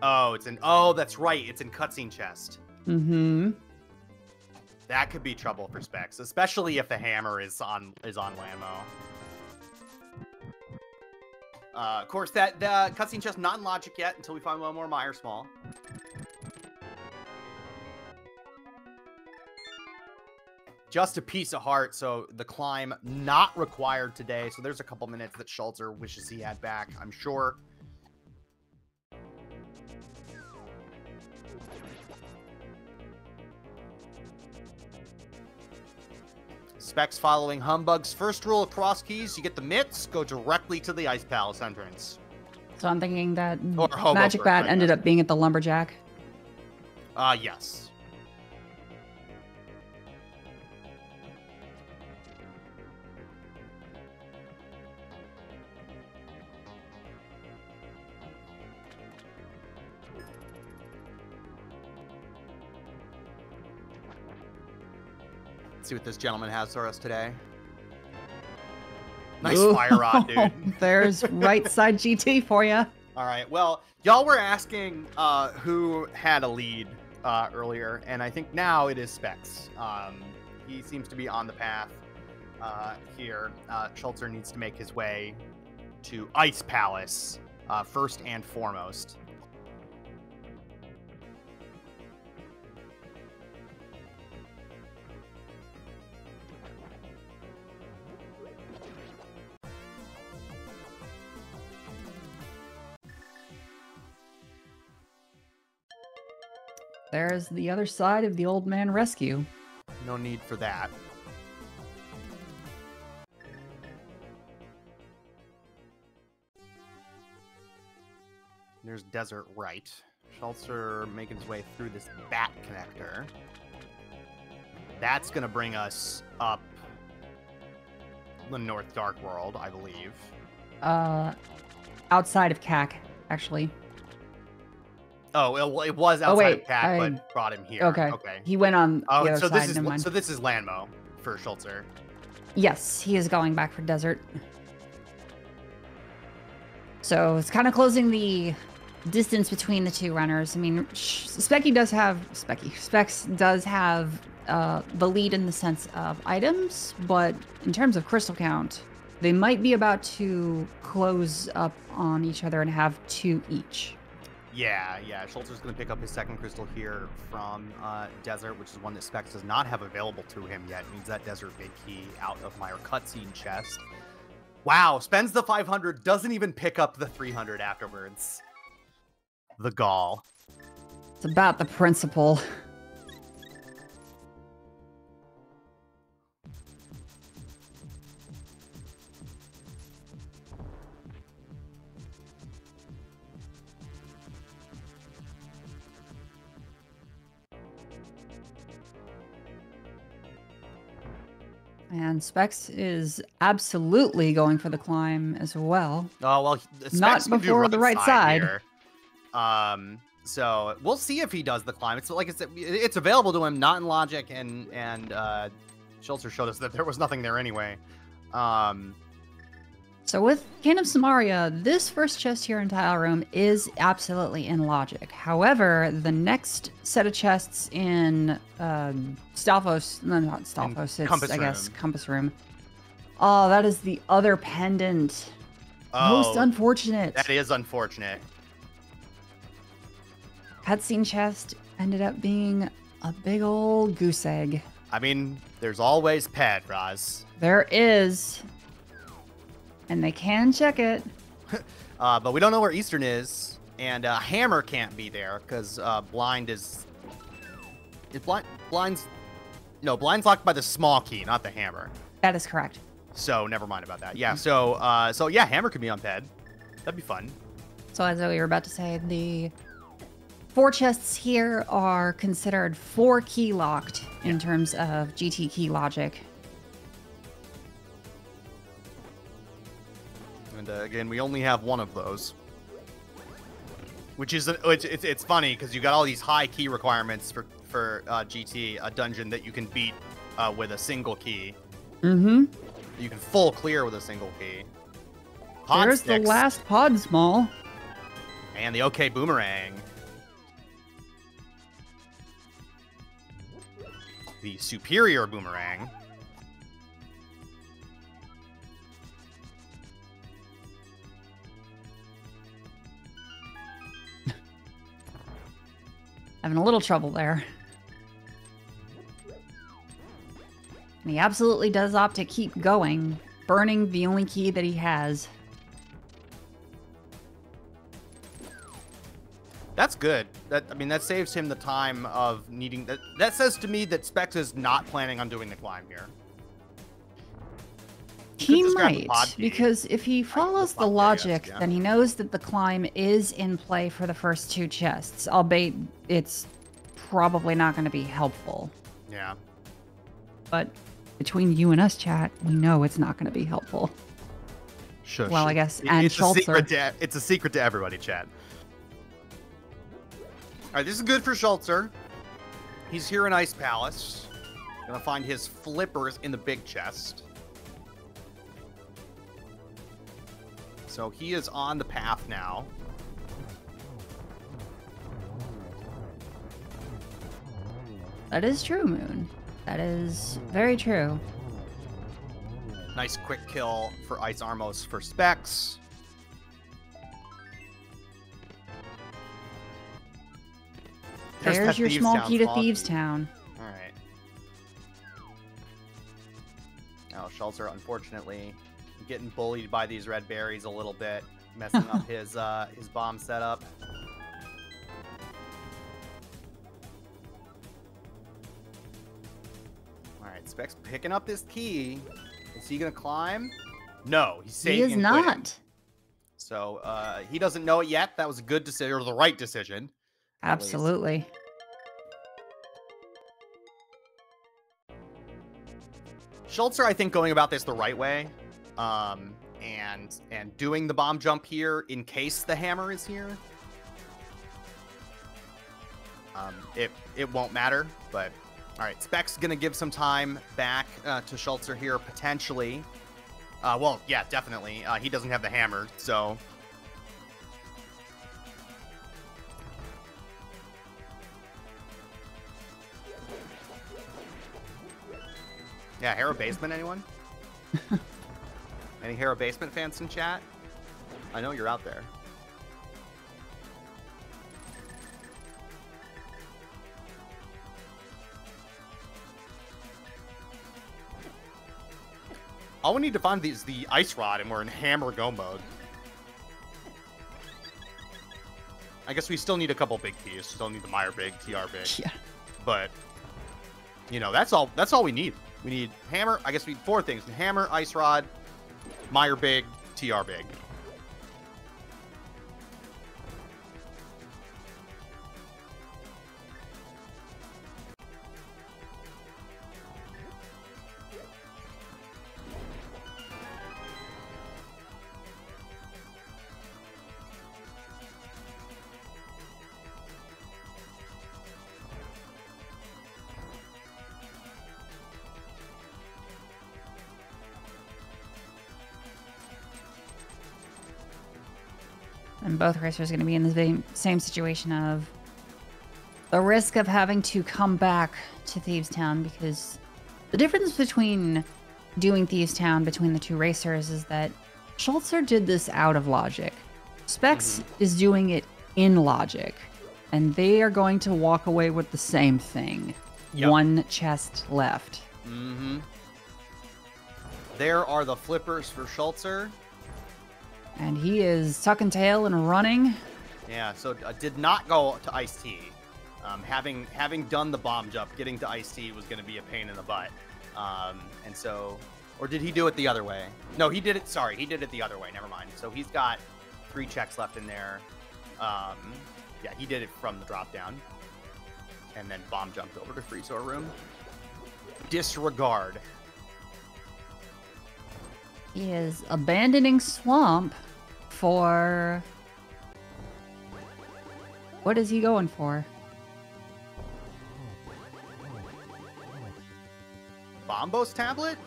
Oh, it's in... Oh, that's right. It's in Cutscene Chest. Mm-hmm. That could be trouble for Specks, especially if the hammer is on Landmo. Of course, the cutscene chest not in logic yet until we find one more Meyer Small. Just a piece of heart, so the climb not required today. So there's a couple minutes that Schulzer wishes he had back, I'm sure. Specks following Humbug's first rule of Crosskeys. You get the mitts, go directly to the Ice Palace entrance. So I'm thinking that Magic Bat ended up being at the Lumberjack. Yes. Let's see what this gentleman has for us today. Nice fire rod, dude. There's right side GT for you. All right. Well, y'all were asking who had a lead earlier, and I think now it is Specks. He seems to be on the path here. Schulzer needs to make his way to Ice Palace first and foremost. There's the other side of the old man rescue. No need for that. There's Desert right. Schulzer making his way through this bat connector. That's going to bring us up the North Dark World, I believe. Outside of CAC, actually. Oh, it was outside of CAC, but brought him here. Okay. He went on the other side. So this is Landmo for Schulzer. Yes, he is going back for Desert. So it's kind of closing the distance between the two runners. I mean, Specks does have the lead in the sense of items, but in terms of crystal count, they might be about to close up on each other and have 2 each. Yeah. Schulzer's going to pick up his second crystal here from Desert, which is one that Specks does not have available to him yet. Needs that Desert big key out of Meyer cutscene chest. Wow, spends the 500, doesn't even pick up the 300 afterwards. The gall. It's about the principle. And Specks is absolutely going for the climb as well. Oh, well, Specks not can before do the right side. Here. So we'll see if he does the climb. It's like I said, it's available to him, not in logic, and Schulzer showed us that there was nothing there anyway. So with King of Samaria, this first chest here in Tile Room is absolutely in logic. However, the next set of chests in Stalfos, no, not Stalfos, it's Compass I guess Room. Compass Room. Oh, that is the other pendant. Most unfortunate. That is unfortunate. Cutscene chest ended up being a big old goose egg. I mean, there's always pad, Roz. There is. And they can check it. But we don't know where Eastern is. And Hammer can't be there because Blind is... Blind's locked by the small key, not the Hammer. That is correct. So never mind about that. Yeah, so yeah, Hammer could be on pad. That'd be fun. So as we were about to say, the 4 chests here are considered 4 key locked in terms of GT key logic. And again, we only have one of those, which is it's funny because you got all these high key requirements for GT, a dungeon that you can beat with a single key. Mm-hmm. You can full clear with a single key. There's the last pod small. And the OK Boomerang. The superior Boomerang. Having a little trouble there. And he absolutely does opt to keep going, burning the only key that he has. That's good. I mean, that saves him the time of needing... That says to me that Specks is not planning on doing the climb here. He might, because if he follows the logic, then he knows that the climb is in play for the first 2 chests, albeit it's probably not going to be helpful. Yeah. But between you and us, chat, we know it's not going to be helpful. Shush. Well, I guess, and Schulzer. It's a secret to everybody, chat. All right, this is good for Schulzer. He's here in Ice Palace. Gonna find his flippers in the big chest. So he is on the path now. That is true, Moon. That is very true. Nice quick kill for Ice Armos for Specks. There's your small key to Thieves Town. All right. Oh, Schulzer, unfortunately, getting bullied by these red berries a little bit, messing up his bomb setup. All right, Specks picking up this key. Is he gonna climb? No, he's saving. He is not. So he doesn't know it yet. That was a good decision, or the right decision. Absolutely. Schulzer, I think, going about this the right way, and doing the bomb jump here in case the hammer is here. It won't matter, but all right. Specks gonna give some time back to Schulzer here potentially. Well, yeah, definitely. He doesn't have the hammer, so. Yeah, Hero Basement, anyone? Any Hero Basement fans in chat? I know you're out there. All we need to find is the Ice Rod, and we're in Hammer Go mode. I guess we still need a couple big keys. Still need the Meyer Big, TR Big. Yeah. But, you know, that's all we need. We need Hammer. I guess we need 4 things. Hammer, Ice Rod, Meyer Big, TR Big. And both racers are going to be in the same situation of the risk of having to come back to Thieves Town, because the difference between doing Thieves Town between the two racers is that Schulzer did this out of logic. Specks is doing it in logic, and they are going to walk away with the same thing. Yep. One chest left. There are the flippers for Schulzer. And he is tucking tail and running. Yeah, so did not go to Ice-T. Having done the bomb jump, getting to Ice-T was going to be a pain in the butt. And so, or did he do it the other way? No, he did it. Sorry, he did it the other way. Never mind. So he's got 3 checks left in there. Yeah, he did it from the drop down. And then bomb jumped over to Freezer Room. Disregard. He is abandoning Swamp for... What is he going for? Bombos tablet?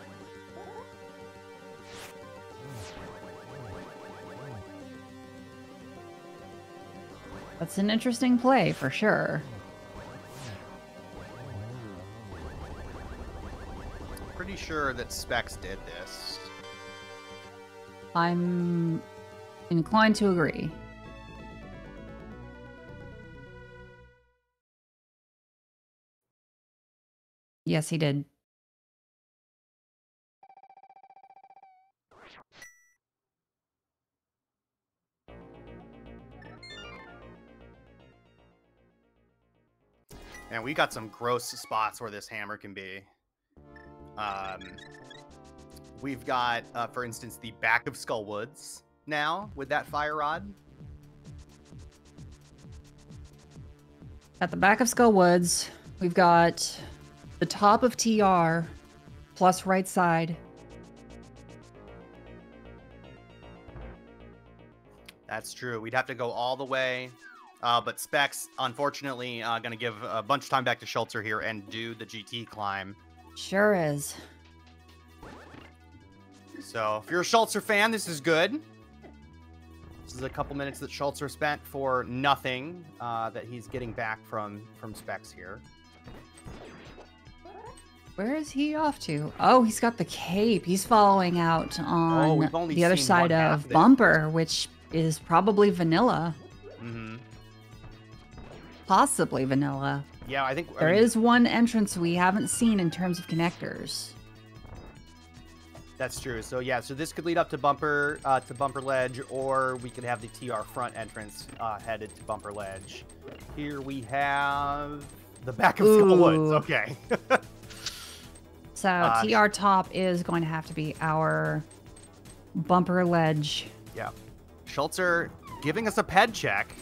That's an interesting play for sure. Pretty sure that Specks did this. I'm inclined to agree. Yes, he did. And we got some gross spots where this hammer can be. We've got, for instance, the back of Skullwoods now with that fire rod. At the back of Skullwoods, we've got the top of TR plus right side. That's true. We'd have to go all the way. But Specks, unfortunately, going to give a bunch of time back to Schulzer here and do the GT climb. Sure is. So if you're a Schulzer fan, this is good. This is a couple minutes that Schulzer spent for nothing that he's getting back from Specks here. Where is he off to? Oh, he's got the cape. He's following out on the other side of Bumper, which is probably vanilla. Possibly vanilla. Yeah, I think there is one entrance we haven't seen in terms of connectors. That's true. So yeah, so this could lead up to Bumper Ledge, or we could have the TR front entrance headed to Bumper Ledge. Here we have the back of Skullwoods. Okay. So TR top is going to have to be our Bumper Ledge. Yeah. Schulzer giving us a ped check.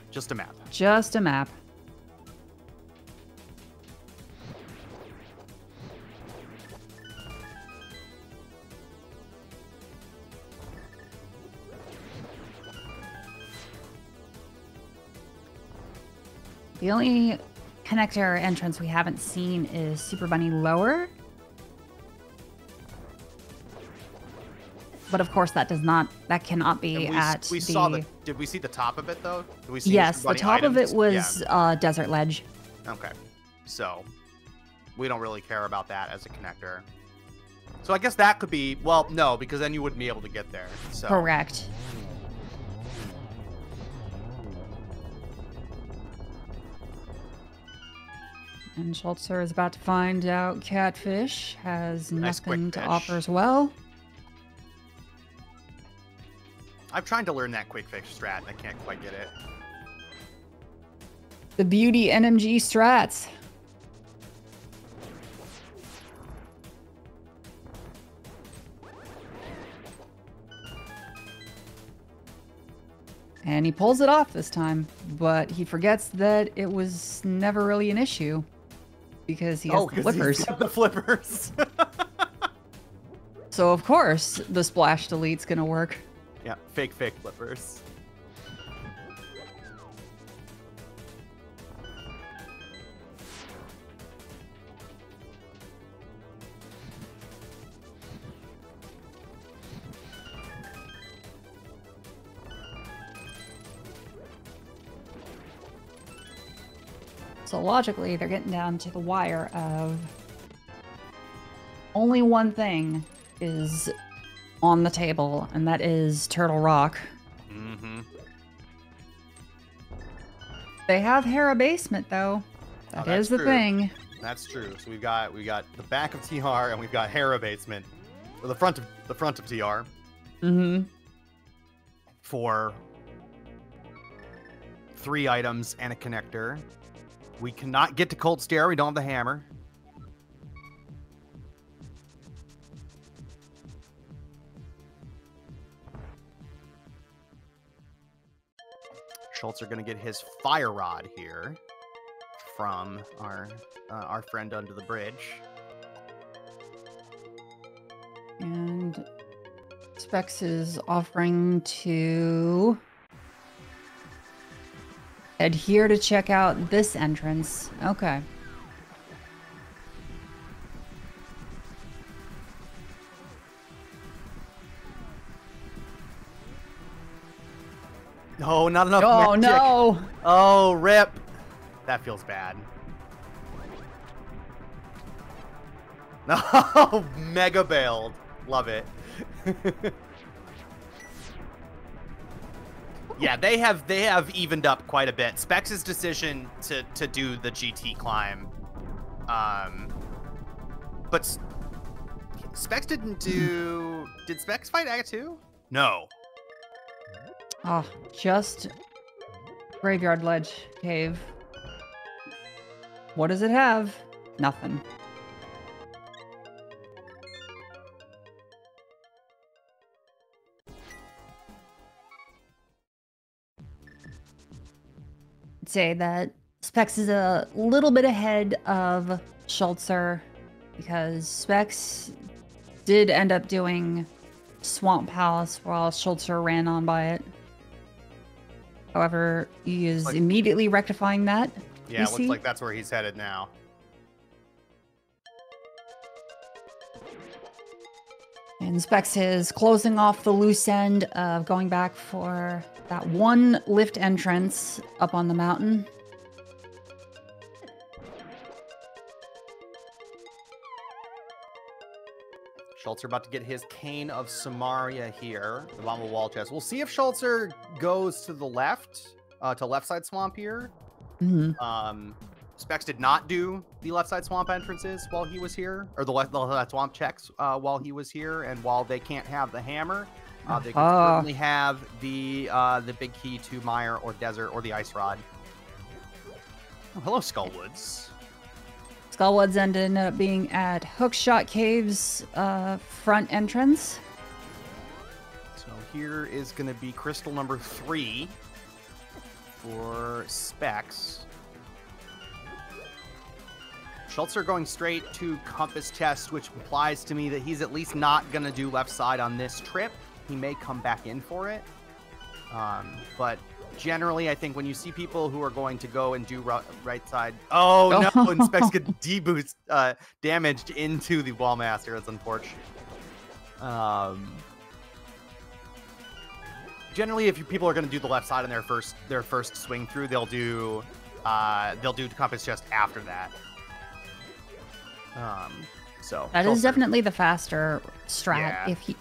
Just a map. Just a map. The only connector entrance we haven't seen is Super Bunny Lower. But of course, that cannot be at we saw did we see the top of it though? Did we see yes, the top of it was Desert Ledge. Okay, so we don't really care about that as a connector. So I guess that could be, well, no, because then you wouldn't be able to get there. So. Correct. And Schulzer is about to find out Catfish has nothing to offer as well. I'm trying to learn that quick fix strat, and I can't quite get it. The beauty NMG strats. And he pulls it off this time, but he forgets that it was never really an issue because he has the flippers. He's got the flippers. So of course the splash delete's gonna work. Yeah, fake flippers. So logically, they're getting down to the wire of only one thing is on the table, and that is Turtle Rock. Mm-hmm. They have Hera Basement, though. That is the thing. That's true. So we got the back of TR and we've got Hera Basement, or the front of TR. Mm-hmm. For 3 items and a connector. We cannot get to Cold Stare. We don't have the hammer. Schulzer going to get his fire rod here from our friend under the bridge. And Specks is offering to adhere to check out this entrance. Okay. No, not enough magic. No. Oh, rip. That feels bad. No, mega bailed. Love it. Yeah, they have evened up quite a bit. Specks' decision to do the GT climb, but Specks didn't do. Did Specks fight Aga 2? No. Oh, just Graveyard Ledge Cave. What does it have? Nothing. I'd say that Specks is a little bit ahead of Schulzer because Specks did end up doing Swamp Palace while Schulzer ran on by it. However, he is immediately rectifying that. Yeah, it looks like that's where he's headed now. And Specks is closing off the loose end of going back for that one lift entrance up on the mountain. Schulzer about to get his Cane of Samaria here, the Bomba Wall Chest. We'll see if Schulzer goes to the left, to left side swamp here. Mm-hmm. Specks did not do the left side swamp entrances while he was here, or the left side swamp checks while he was here, and while they can't have the hammer, they can certainly have the big key to Mire or Desert or the Ice Rod. Oh, hello, Skullwoods. Skullwoods ended up being at Hookshot Cave's front entrance. So here is going to be crystal number 3 for Specks. Schulzer going straight to Compass Chest, which implies to me that he's at least not going to do left side on this trip. He may come back in for it. But generally, I think when you see people who are going to go and do right side... Oh, no! And Specks get deboost damaged into the Wallmaster. That's unfortunate. Generally, if people are going to do the left side on their first swing through, they'll do Compass Chest after that. So that is definitely the faster strat. Yeah.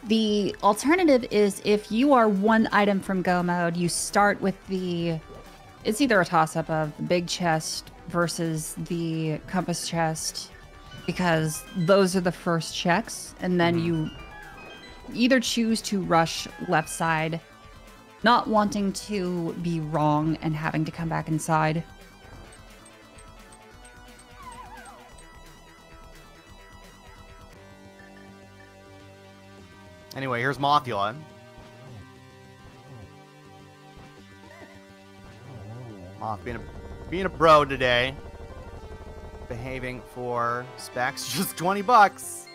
The alternative is if you are one item from go mode, you start with it's either a toss up of the big chest versus the compass chest, because those are the first checks, and then you either choose to rush left side, not wanting to be wrong and having to come back inside. Anyway, here's Mothula. Moth being a bro today. Behaving for Specks. Just $20.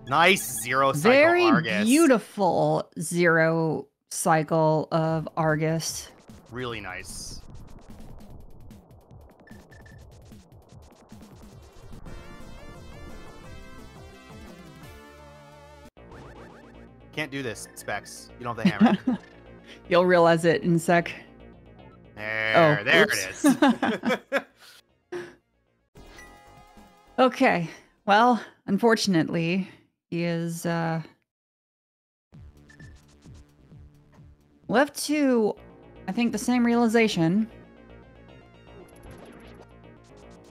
Nice zero cycle Very Argus. Beautiful zero cycle of Argus. Really nice. Can't do this, Specks. You don't have the hammer. You'll realize it in a sec. There it is. Okay. Well, unfortunately, he is left to, I think, the same realization.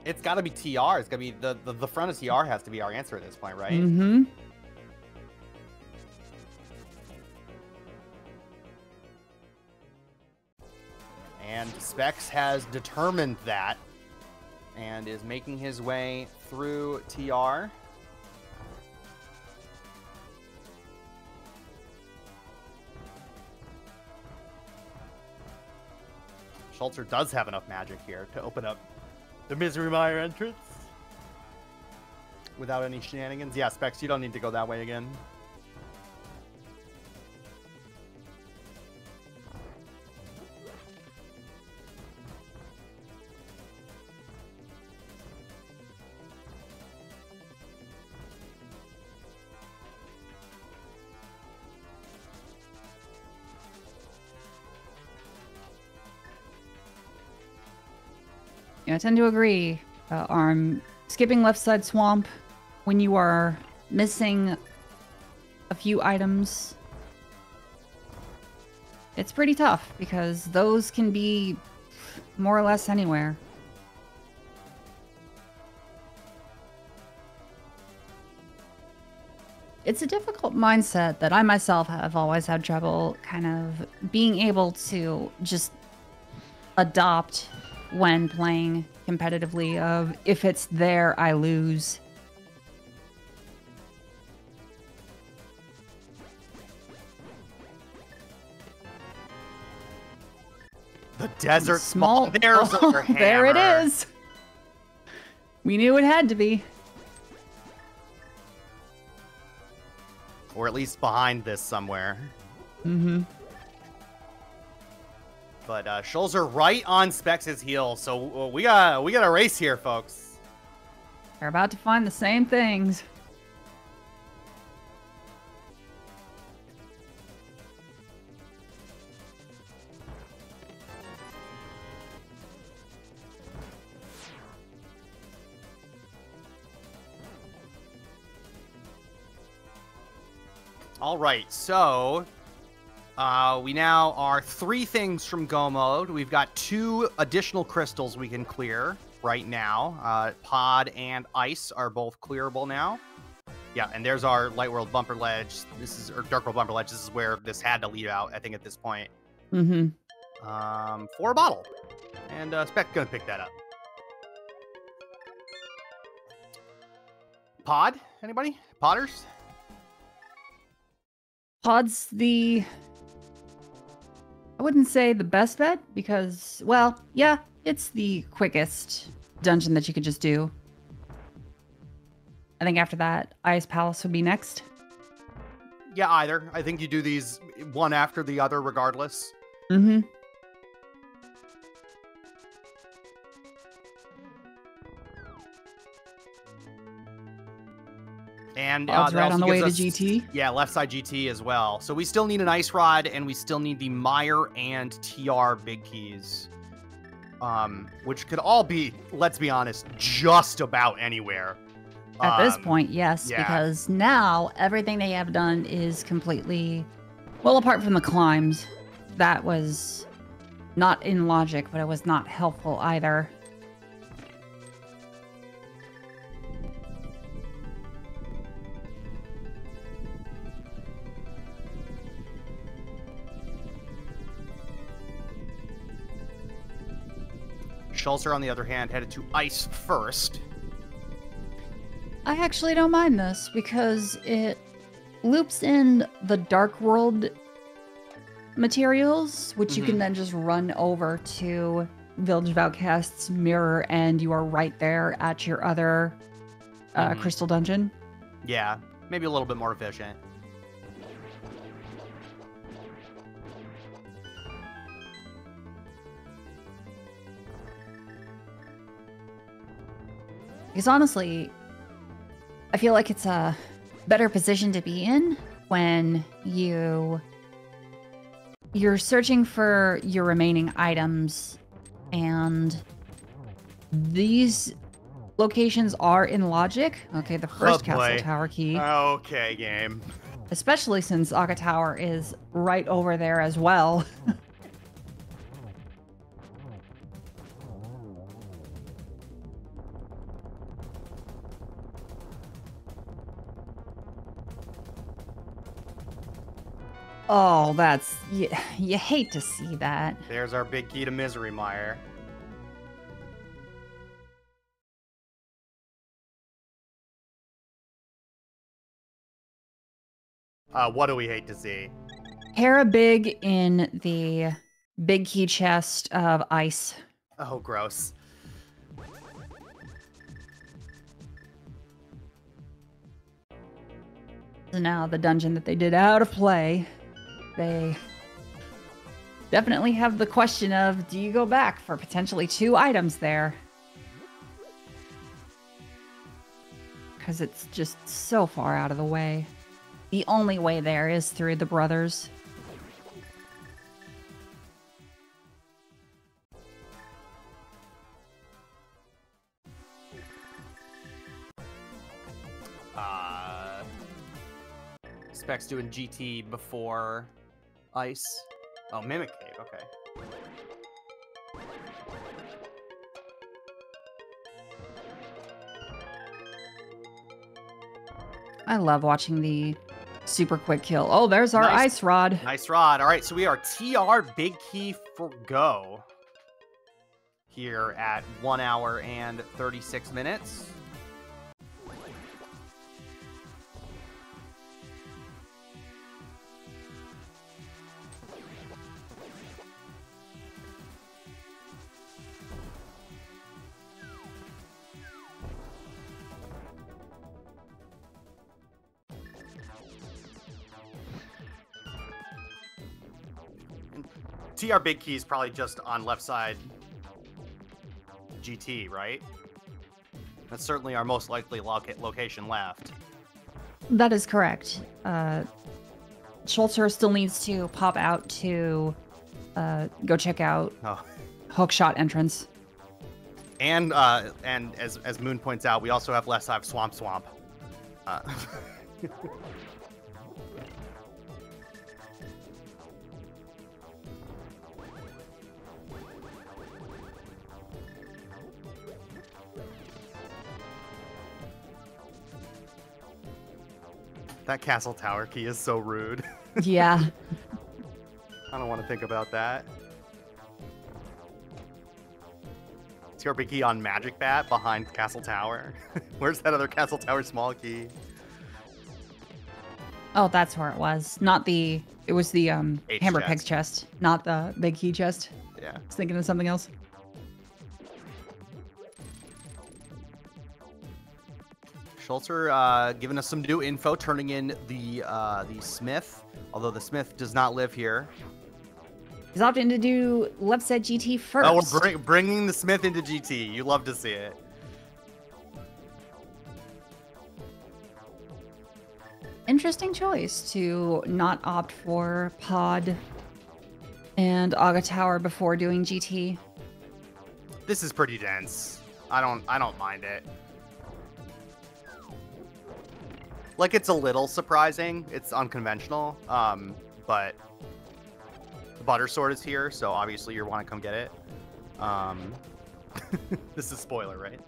It's got to be TR. It's got to be the front of TR has to be our answer at this point, right? Mm-hmm. And Specks has determined that and is making his way through TR. Schulzer does have enough magic here to open up the Misery Mire entrance without any shenanigans. Yeah, Specks, you don't need to go that way again. Yeah, I tend to agree. Skipping left side swamp when you are missing a few items, it's pretty tough because those can be more or less anywhere. It's a difficult mindset that I myself have always had trouble kind of being able to just adopt when playing competitively of if it's there, I lose. The desert small. There's our hammer. There it is. We knew it had to be. Or at least behind this somewhere. Mm-hmm. But Schulzer right on Specks' heel, so we got a race here, folks. They're about to find the same things. All right, so we now are 3 things from Go Mode. We've got 2 additional crystals we can clear right now. Pod and Ice are both clearable now. Yeah, and there's our Light World Bumper Ledge. Or Dark World Bumper Ledge. This is where this had to lead out, I think, at this point. Mm-hmm. For a bottle. And Spec gonna pick that up. Pod? Anybody? Potters? Pod's I wouldn't say the best bet because, well, yeah, it's the quickest dungeon that you could just do. I think after that, Ice Palace would be next. Yeah, either. I think you do these one after the other regardless. Mm-hmm. And Odds right on the way to GT. Yeah, left side GT as well. So we still need an Ice Rod, and we still need the Mire and TR big keys. Which could all be, let's be honest, just about anywhere. At this point, yes, yeah. Because now everything they have done is completely, well, apart from the climbs, that was not in logic, but it was not helpful either. Schulzer, on the other hand, headed to Ice first. I actually don't mind this because it loops in the Dark World materials, which you can then just run over to Village of Outcasts mirror, and you are right there at your other crystal dungeon. Yeah, maybe a little bit more efficient. Because honestly, I feel like it's a better position to be in when you're searching for your remaining items, and these locations are in logic. Okay, the first castle tower key. Okay, game. Especially since Aga Tower is right over there as well. Oh, that's... You hate to see that. There's our big key to Misery Mire. What do we hate to see? Hera Big in the big key chest of ice. Oh, gross. Now the dungeon that they did out of play, they definitely have the question of, do you go back for potentially 2 items there? Because it's just so far out of the way. The only way there is through the brothers. Specks doing GT before Ice. Oh, Mimic Cave, okay. I love watching the super quick kill. Oh, there's our ice rod. Nice rod. All right, so we are TR big key for go here at 1 hour and 36 minutes. TR big key is probably just on left side GT, right? That's certainly our most likely location left. That is correct. Schulzer still needs to pop out to go check out Hookshot entrance. And as Moon points out, we also have left side Swamp. That castle tower key is so rude. Yeah. I don't want to think about that. It's your big key on Magic Bat behind Castle Tower. Where's that other Castle Tower small key? Oh, that's where it was. Not the... It was the Hammer Peg's chest, not the big key chest. Yeah. I was thinking of something else. Schulzer giving us some new info, turning in the Smith, although the Smith does not live here. He's opting to do left side GT first. Oh, we're bringing the Smith into GT. You love to see it. Interesting choice to not opt for Pod and Aga Tower before doing GT. This is pretty dense. I don't mind it. Like, it's a little surprising. It's unconventional, but the Butter Sword is here, so obviously you want to come get it. This is spoiler, right?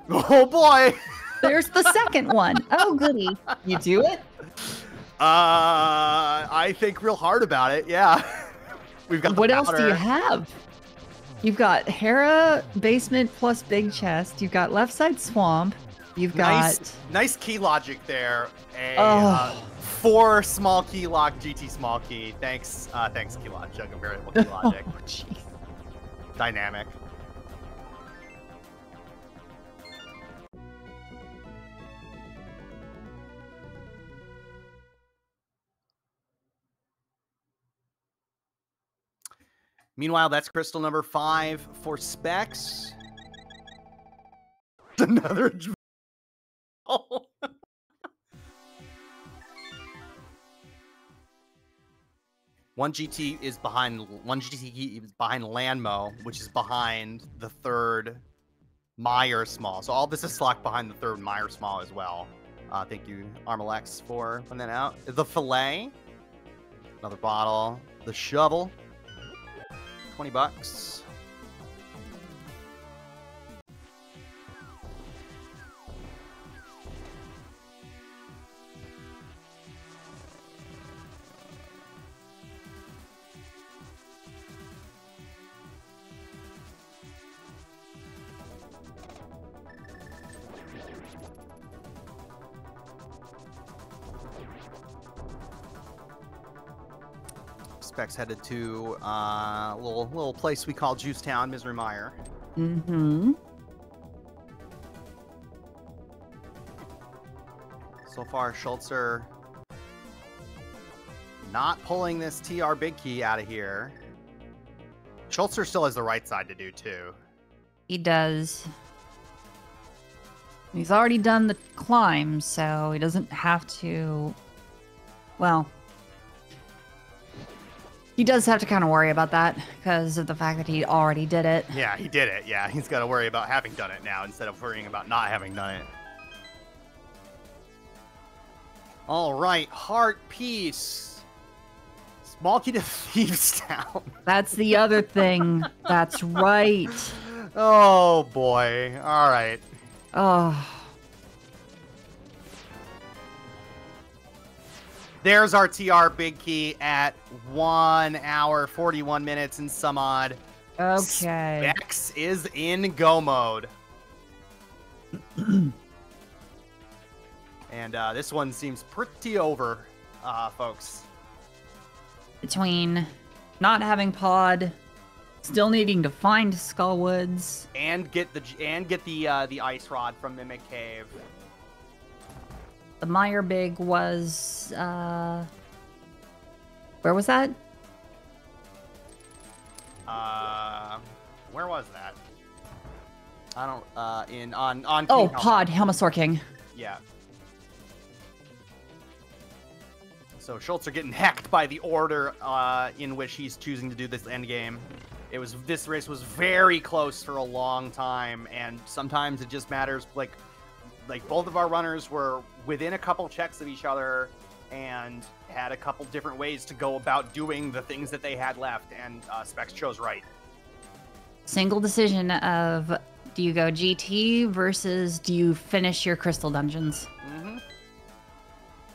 Oh boy! There's the second one. Oh goody. You do it? I think real hard about it. Yeah. We've got. What else do you have? You've got Hera basement plus big chest. You've got left side swamp. You've got nice key logic there. 4 small key lock GT small key. Thanks key logic. Variable key logic. Oh jeez. Dynamic. Meanwhile, that's crystal number 5 for Specks. Another. One GT is behind Landmo, which is behind the third Meyer Small. So all this is locked behind the third Meyer Small as well. Thank you, Armalex, for putting that out. The fillet, another bottle. The shovel, $20. Specks headed to a little place we call Juice Town, Misery Mire. Mm-hmm. So far, Schulzer not pulling this TR big key out of here. Schulzer still has the right side to do too. He does. He's already done the climb, so he doesn't have to. Well, he does have to kind of worry about that because of the fact that he already did it. Yeah, he did it. Yeah, he's got to worry about having done it now instead of worrying about not having done it. All right, Heart Piece. Small key to Thieves Town. That's the other thing. That's right. Oh, boy. All right. Oh. There's our TR big key at 1 hour, 41 minutes and some odd. Okay. Specks is in go mode. And this one seems pretty over, folks. Between not having pod, still needing to find Skullwoods, and get the ice rod from Mimic Cave. the Meyer Big was where was that? Where was that? I don't on Oh, King pod Helmasaur King. Yeah. So Schulzer getting hecked by the order in which he's choosing to do this end game. This race was very close for a long time, and sometimes it just matters. Like both of our runners were within a couple checks of each other and had a couple different ways to go about doing the things that they had left, and Specks chose right. Single decision of do you go GT versus do you finish your crystal dungeons? Mm-hmm.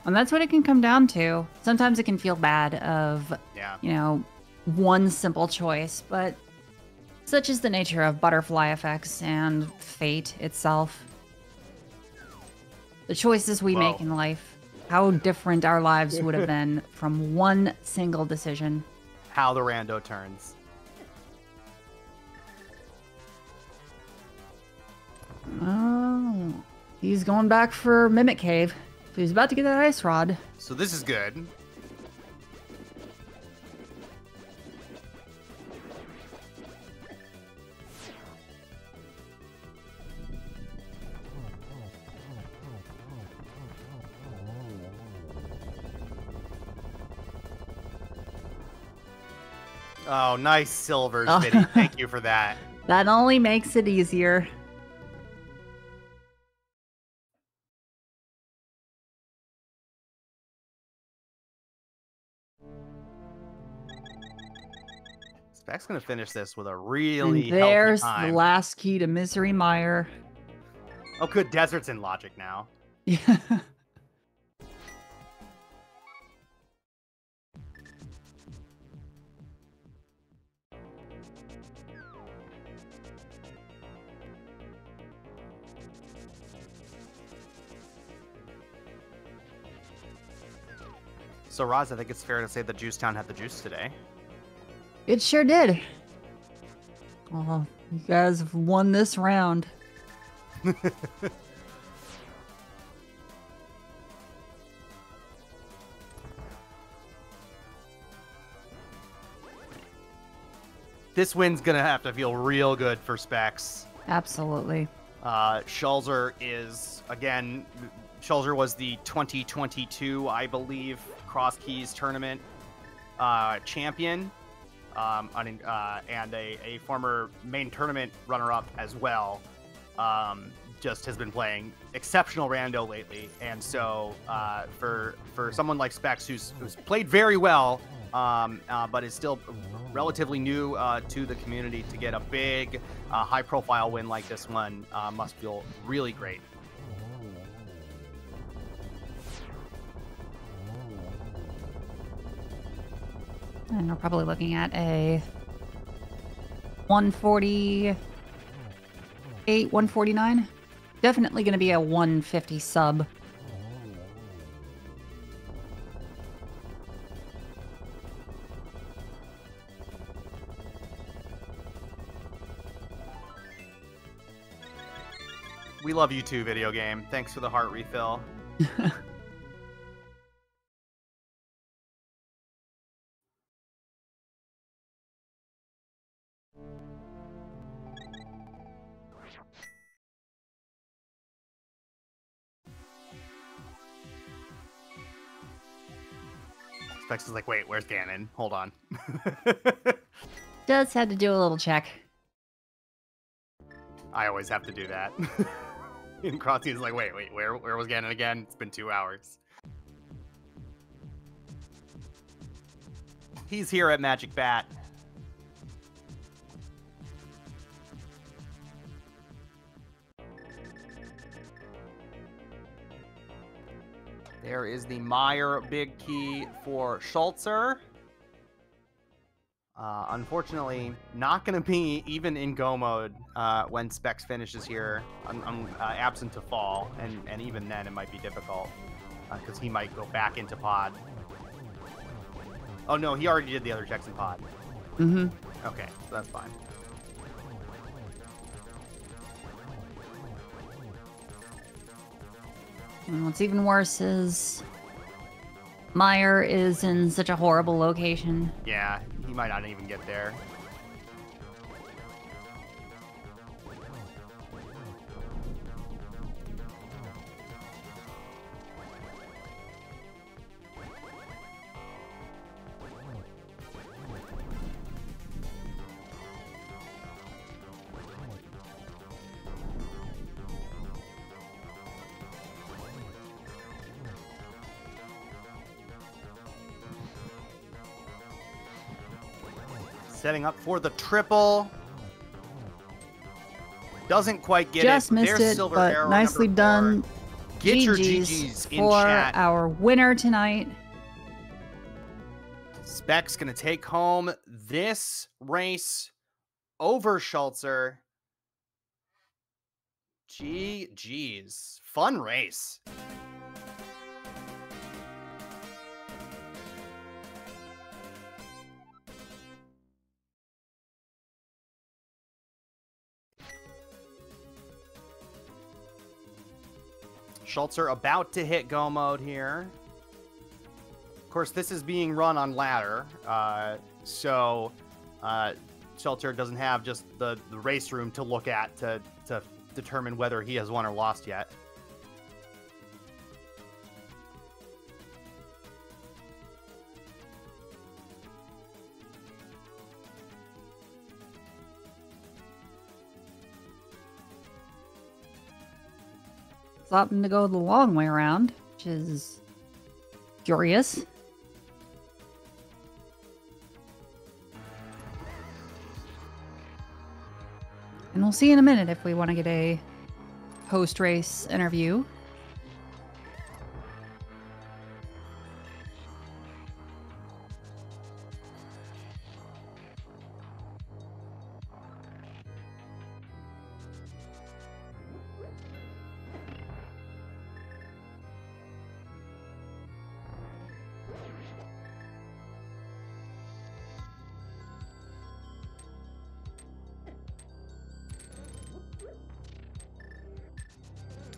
And that's what it can come down to. Sometimes it can feel bad of, you know, one simple choice, but such is the nature of butterfly effects and fate itself. The choices we make in life, how different our lives would have been from one single decision. How the rando turns. Oh, he's going back for Mimic Cave. So he's about to get that ice rod. So this is good. Oh, nice silvers, Biddy. Thank you for that. That only makes it easier. Spec's gonna finish this with a really and there's healthy time. The last key to Misery Mire. Oh, good. Desert's in logic now. Yeah. So, Roz, I think it's fair to say that Juice Town had the juice today. It sure did. Oh, you guys have won this round. This win's gonna have to feel real good for Specks. Absolutely. Schulzer is, again, Schulzer was the 2022, I believe, Crosskeys tournament champion, and a former main tournament runner-up as well. Just has been playing exceptional rando lately, and so for someone like Specks, who's played very well, but is still relatively new to the community, to get a big, high-profile win like this one must feel really great. And we're probably looking at a 148, 149. Definitely going to be a 150 sub. We love you too, video game. Thanks for the heart refill. Specks is like, wait, where's Ganon? Hold on. Just had to do a little check. I always have to do that. And Crosskeys is like, wait, where was Ganon again? It's been 2 hours. He's here at Magic Bat. There is the Meyer big key for Schulzer. Unfortunately, not going to be even in go mode when Specks finishes here, absent to fall, and even then it might be difficult because he might go back into pod. Oh no, he already did the other checks in pod. Mm-hmm. Okay, so that's fine. And what's even worse is Meyer is in such a horrible location. Yeah, he might not even get there. Setting up for the triple. Doesn't quite get Just it. missed There's it, silver but arrow nicely done. Get your GG's GGs in for chat. our winner tonight. Specks gonna take home this race over Schulzer. GG's. Fun race. Schulzer about to hit go mode here. Of course, this is being run on ladder, so Schulzer doesn't have just the race room to look at to determine whether he has won or lost yet. It's opting to go the long way around, which is curious. And we'll see in a minute if we want to get a post-race interview.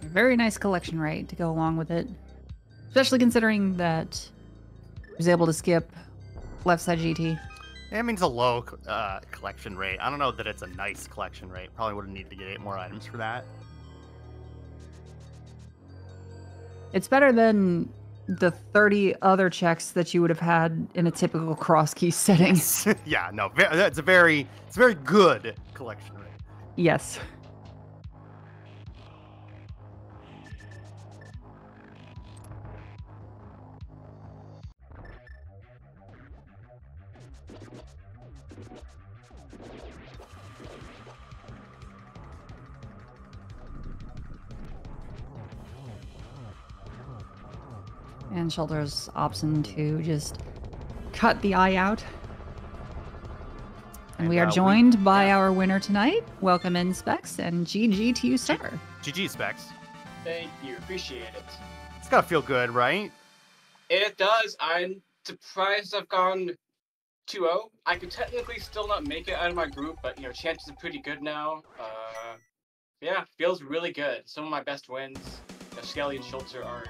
Very nice collection rate to go along with it. Especially considering that he was able to skip left side GT. That means a low collection rate. I don't know that it's a nice collection rate. Probably would have needed to get 8 more items for that. It's better than the 30 other checks that you would have had in a typical Crosskey setting. Yes. Yeah, no, it's a very good collection rate. Yes. And Schulzer's option to just cut the eye out. And we are joined by our winner tonight. Welcome in, Specks, and GG to you, sir. GG, Specks. Thank you. Appreciate it. It's gotta feel good, right? It does. I'm surprised I've gone 2-0. I could technically still not make it out of my group, but, chances are pretty good now. Yeah, feels really good. Some of my best wins. Skelly and Schulzer are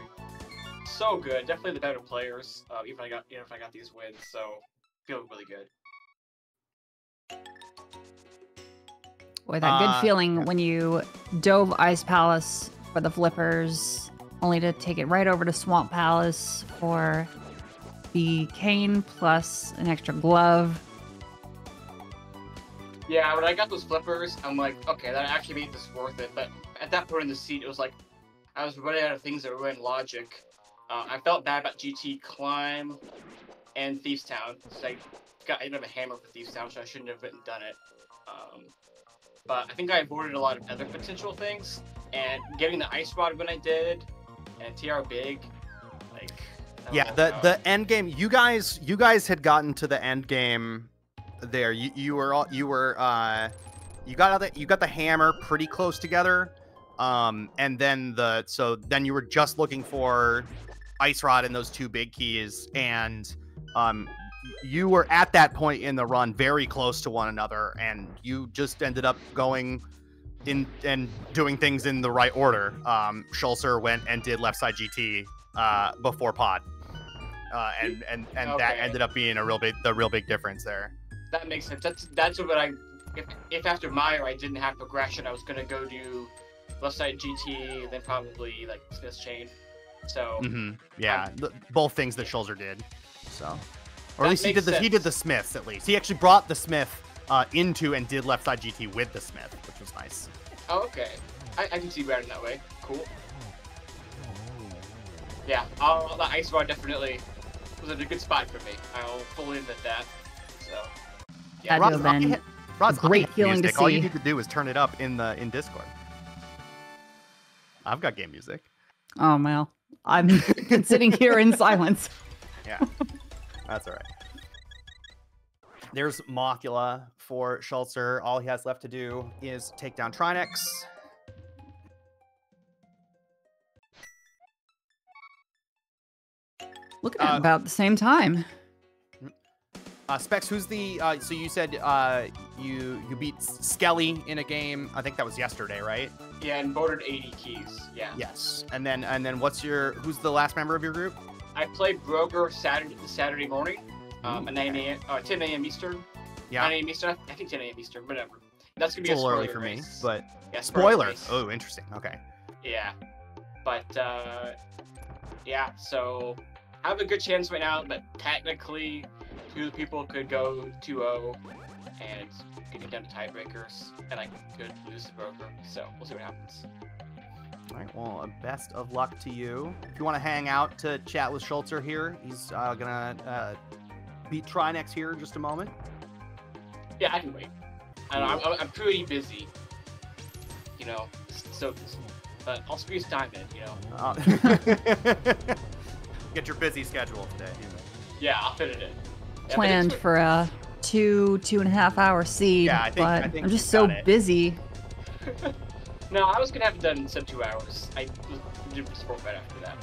so good. Definitely the better players. Even if I got these wins, so feel really good. Boy, that good feeling when you dove Ice Palace for the flippers, only to take it right over to Swamp Palace for the cane plus an extra glove. Yeah, when I got those flippers, I'm like, okay, that actually made this worth it. But at that point in the seat, it was like I was running out of things that were in logic. I felt bad about GT Climb and Thieves Town. So I didn't have a hammer for Thieves Town, so I shouldn't have done it. But I think I avoided a lot of other potential things. And getting the Ice Rod when I did, and TR Big, like... Yeah, the end game. You guys had gotten to the end game there. You got the hammer pretty close together. And then then you were just looking for Ice Rod and those two big keys, and you were at that point in the run very close to one another, and you just ended up going in and doing things in the right order. Schulzer went and did left side GT before pod, and okay. That ended up being the real big difference there. That makes sense. That's what if after Meyer I didn't have progression, I was gonna go do left side GT, then probably like Smith's chain. So yeah, both things that Schulzer did. So, or at least he did the Smiths. At least he actually brought the Smith into and did left side GT with the Smith, which was nice. Oh, okay. I can see better that way. Cool. Yeah, the Ice Rod definitely was in a good spot for me. I'll fully admit that. So, yeah. Rod's great feeling to see. All you need to do is turn it up in Discord. I've got game music. Oh, Mel. I'm sitting here in silence. Yeah, that's all right. There's Mothula for Schulzer. All he has left to do is take down Trinex. Look at about the same time. Specks, who's the so you said you beat Skelly in a game. I think that was yesterday, right? Yeah, and voted 80 keys. Yeah. Yes. And then who's the last member of your group? I played Broger Saturday morning, at 10 a.m. Eastern. Yeah. 9 a.m. Eastern. I think 10 a.m. Eastern, whatever. That's gonna be a little early for me, but yeah, spoilers. Oh, interesting. Okay. Yeah, but yeah. So I have a good chance right now, but technically, two people could go 2-0 and get it down to tiebreakers, and I could lose the Broker. So we'll see what happens. All right. Well, best of luck to you. If you want to hang out to chat with Schulzer here, he's gonna beat Trinex here in just a moment. Yeah, I can wait. I'm pretty busy, so but I'll squeeze time in, Get your busy schedule today. Yeah, I'll fit it in. Yeah, planned for a 2.5 hour seed, yeah, I think I'm just so busy. No, I was gonna have it done in sub 2 hours. I did sport right after that.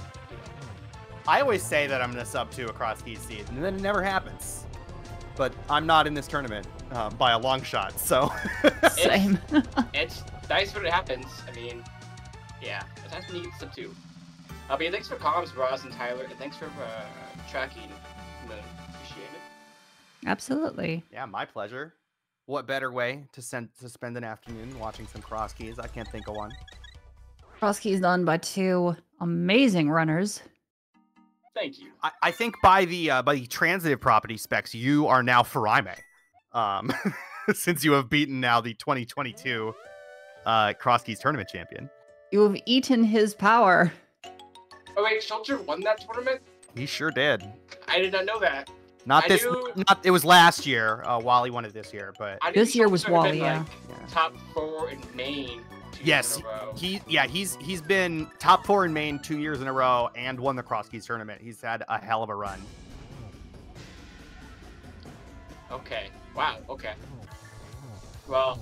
I always say that I'm gonna sub 2 across Crosskeys seed, and then it never happens. But I'm not in this tournament by a long shot, so. Same. It's nice when it happens. I mean, yeah, it's nice when you get sub 2. But yeah, thanks for comms, Roz and Tyler, and thanks for tracking. Appreciate it. Absolutely. Yeah, my pleasure. What better way to spend an afternoon watching some Crosskeys? I can't think of one. Crosskeys done by 2 amazing runners. Thank you. I think by the transitive property specs, you are now Faraime, since you have beaten now the 2022 Crosskeys tournament champion. You have eaten his power. Oh wait, Schulzer won that tournament? He sure did. I did not know that. It was last year. Wally won it this year, but this year was Schulzer had Wally. been, top 4 in Maine. Yes, he's been top 4 in Maine 2 years in a row and won the Crosskeys tournament. He's had a hell of a run. Okay. Wow. Okay. Well,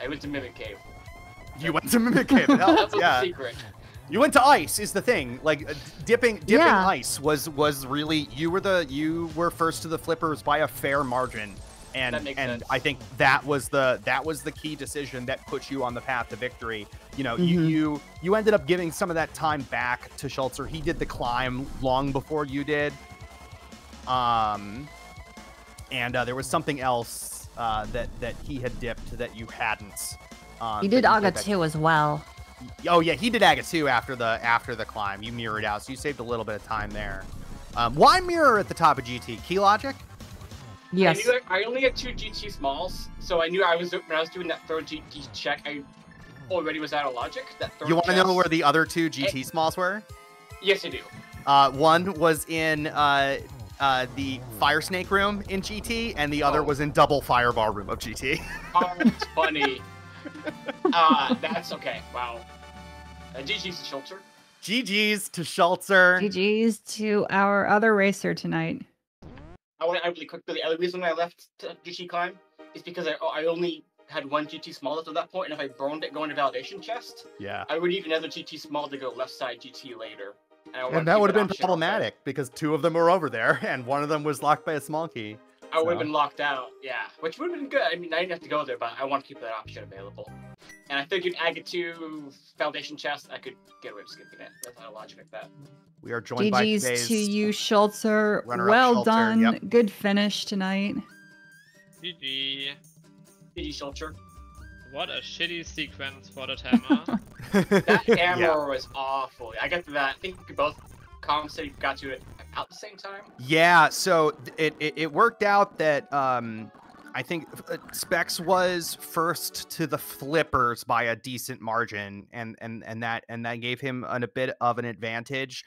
I went to Mimic Cave. You went to Mimic Cave. That was the secret. You went to ice is the thing. Like dipping ice was really you were first to the flippers by a fair margin. And sense. I think that was the key decision that put you on the path to victory. You know, you ended up giving some of that time back to Schulzer. He did the climb long before you did. And there was something else that he had dipped that you hadn't. He did Aga 2 as well. Oh yeah, he did Aga 2 after the climb. You mirrored out, so you saved a little bit of time there. Why mirror at the top of GT? Key logic? Yes. I only had 2 GT smalls, so I knew when I was doing that third GT check, I already was out of logic. You want to know where the other 2 GT smalls were? Yes, I do. One was in the Fire Snake room in GT, and the other was in Double Fireball room of GT. Oh, that's funny. That's okay. Wow. GG's to Schulzer. GG's to Schulzer. GG's to our other racer tonight. I really quickly. The reason I left GT climb is because I only had 1 GT small left at that point, and if I burned it going to validation chest, I would need another GT small to go left side GT later. And that would have been problematic because 2 of them were over there, and one of them was locked by a small key. I would have been locked out, which would have been good. I mean, I didn't have to go there, but I want to keep that option available. And I figured Aga 2 Foundation chest, I could get away with skipping it. That's not a logic like that. We are joined by today's to you, Schulzer. Well Schulzer, done. Yep. Good finish tonight. GG. GG, Schulzer. What a shitty sequence for the hammer. That hammer was awful. I got to that. I think we both said you got to it about the same time. Yeah, so it worked out that I think Specks was first to the flippers by a decent margin, and that gave him a bit of an advantage.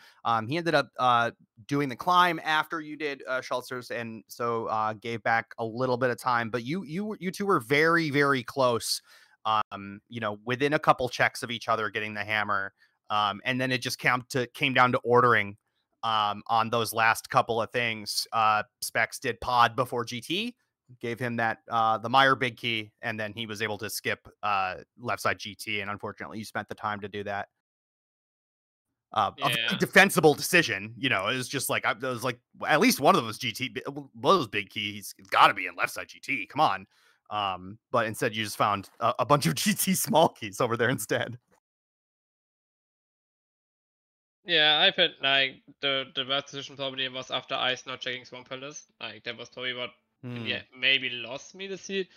He ended up doing the climb after you did Schulzer's, and so gave back a little bit of time. But you two were very, very close. You know, within a couple checks of each other getting the hammer. And then it just came down to ordering on those last couple of things. Specks did pod before GT, gave him that the Meyer big key, and then he was able to skip left side GT, and unfortunately you spent the time to do that. A very defensible decision, you know. It was just like it was like at least one of those GT, one of those big keys, it's got to be in left side GT. Come on, but instead you just found a bunch of GT small keys over there instead. Yeah, I felt like the best decision probably was after Ice not checking Swamp Palace. Like that was probably what maybe lost me the seed,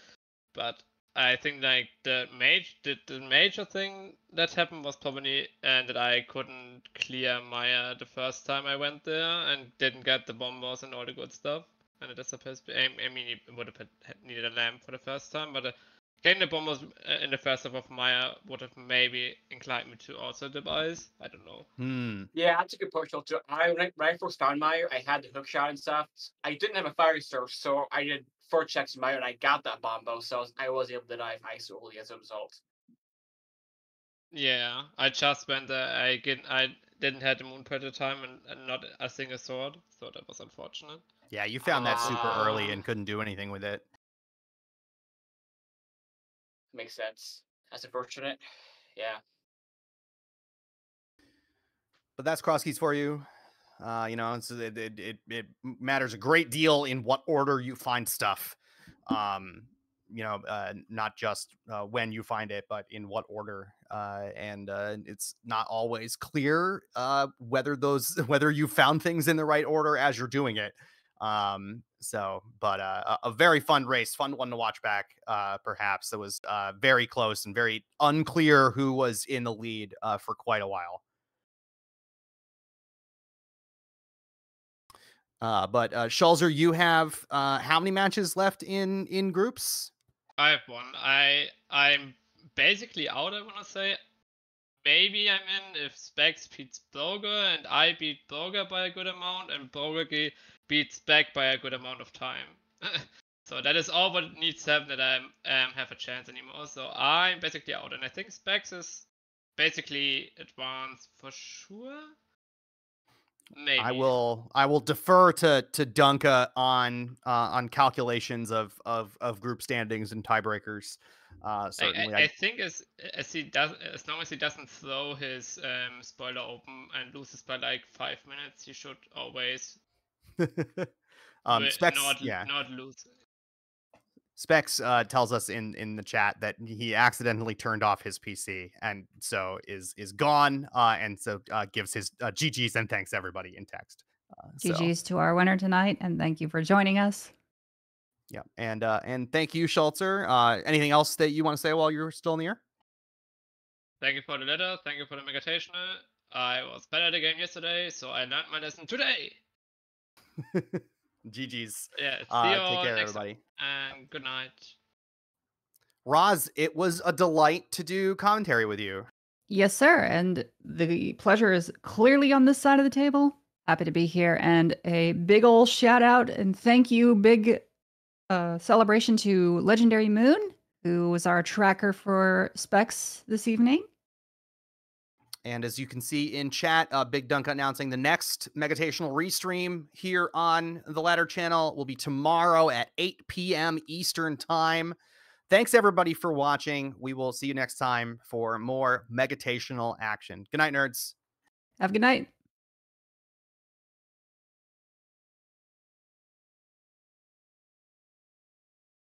but I think like the major thing that happened was probably that I couldn't clear Maya the first time I went there and didn't get the bombers and all the good stuff. And it is supposed to be, I mean, it would have needed a lamp for the first time, but getting the bombers in the first half of Maya would have maybe inclined me to also dip Ice. I don't know. Yeah, that's a good point, Schulzer. When I first found Maya, I had the hook shot and stuff. I didn't have a fire source, so I did 4 checks in Maya, and I got that bombo, so I was able to dive Ice early as a result. Yeah, I just went there. I didn't have the moonpad at the time and not a single sword, so that was unfortunate. Yeah, you found that super early and couldn't do anything with it. Makes sense. That's unfortunate. Yeah. But that's Crosskeys for you. You know, it matters a great deal in what order you find stuff. You know, not just when you find it, but in what order. And it's not always clear whether you found things in the right order as you're doing it. But a very fun race, fun one to watch back. Perhaps it was very close and very unclear who was in the lead for quite a while. But Schulzer, you have how many matches left in groups? I have one. I'm basically out, I wanna say. Maybe I'm in if Specks beats Broger and I beat Broger by a good amount and Broger beats Speck by a good amount of time. So that is all what needs to happen that I have a chance anymore. So I'm basically out, and I think Specks is basically advanced for sure. Maybe. I will defer to Dunka on calculations of group standings and tiebreakers. Certainly, I think as long as he doesn't throw his spoiler open and loses by like 5 minutes, he should always Specks, not lose. Specks tells us in the chat that he accidentally turned off his PC and so is gone and so gives his GGs and thanks everybody in text. GGs to our winner tonight, and thank you for joining us. Yeah, and thank you, Schulzer. Anything else that you want to say while you're still in the air? Thank you for the letter. Thank you for the Megatational. I was better at the game yesterday, so I learned my lesson today. GGs. Yeah, see you take all care, next everybody. time, and good night. Roz, it was a delight to do commentary with you. Yes, sir. And the pleasure is clearly on this side of the table. Happy to be here. And a big ol' shout out and thank you, big celebration to Legendary Moon, who was our tracker for Specks this evening. And as you can see in chat, Big Dunk announcing the next Megatational restream here on the Ladder channel will be tomorrow at 8 p.m. Eastern Time. Thanks, everybody, for watching. We will see you next time for more Megatational action. Good night, nerds. Have a good night.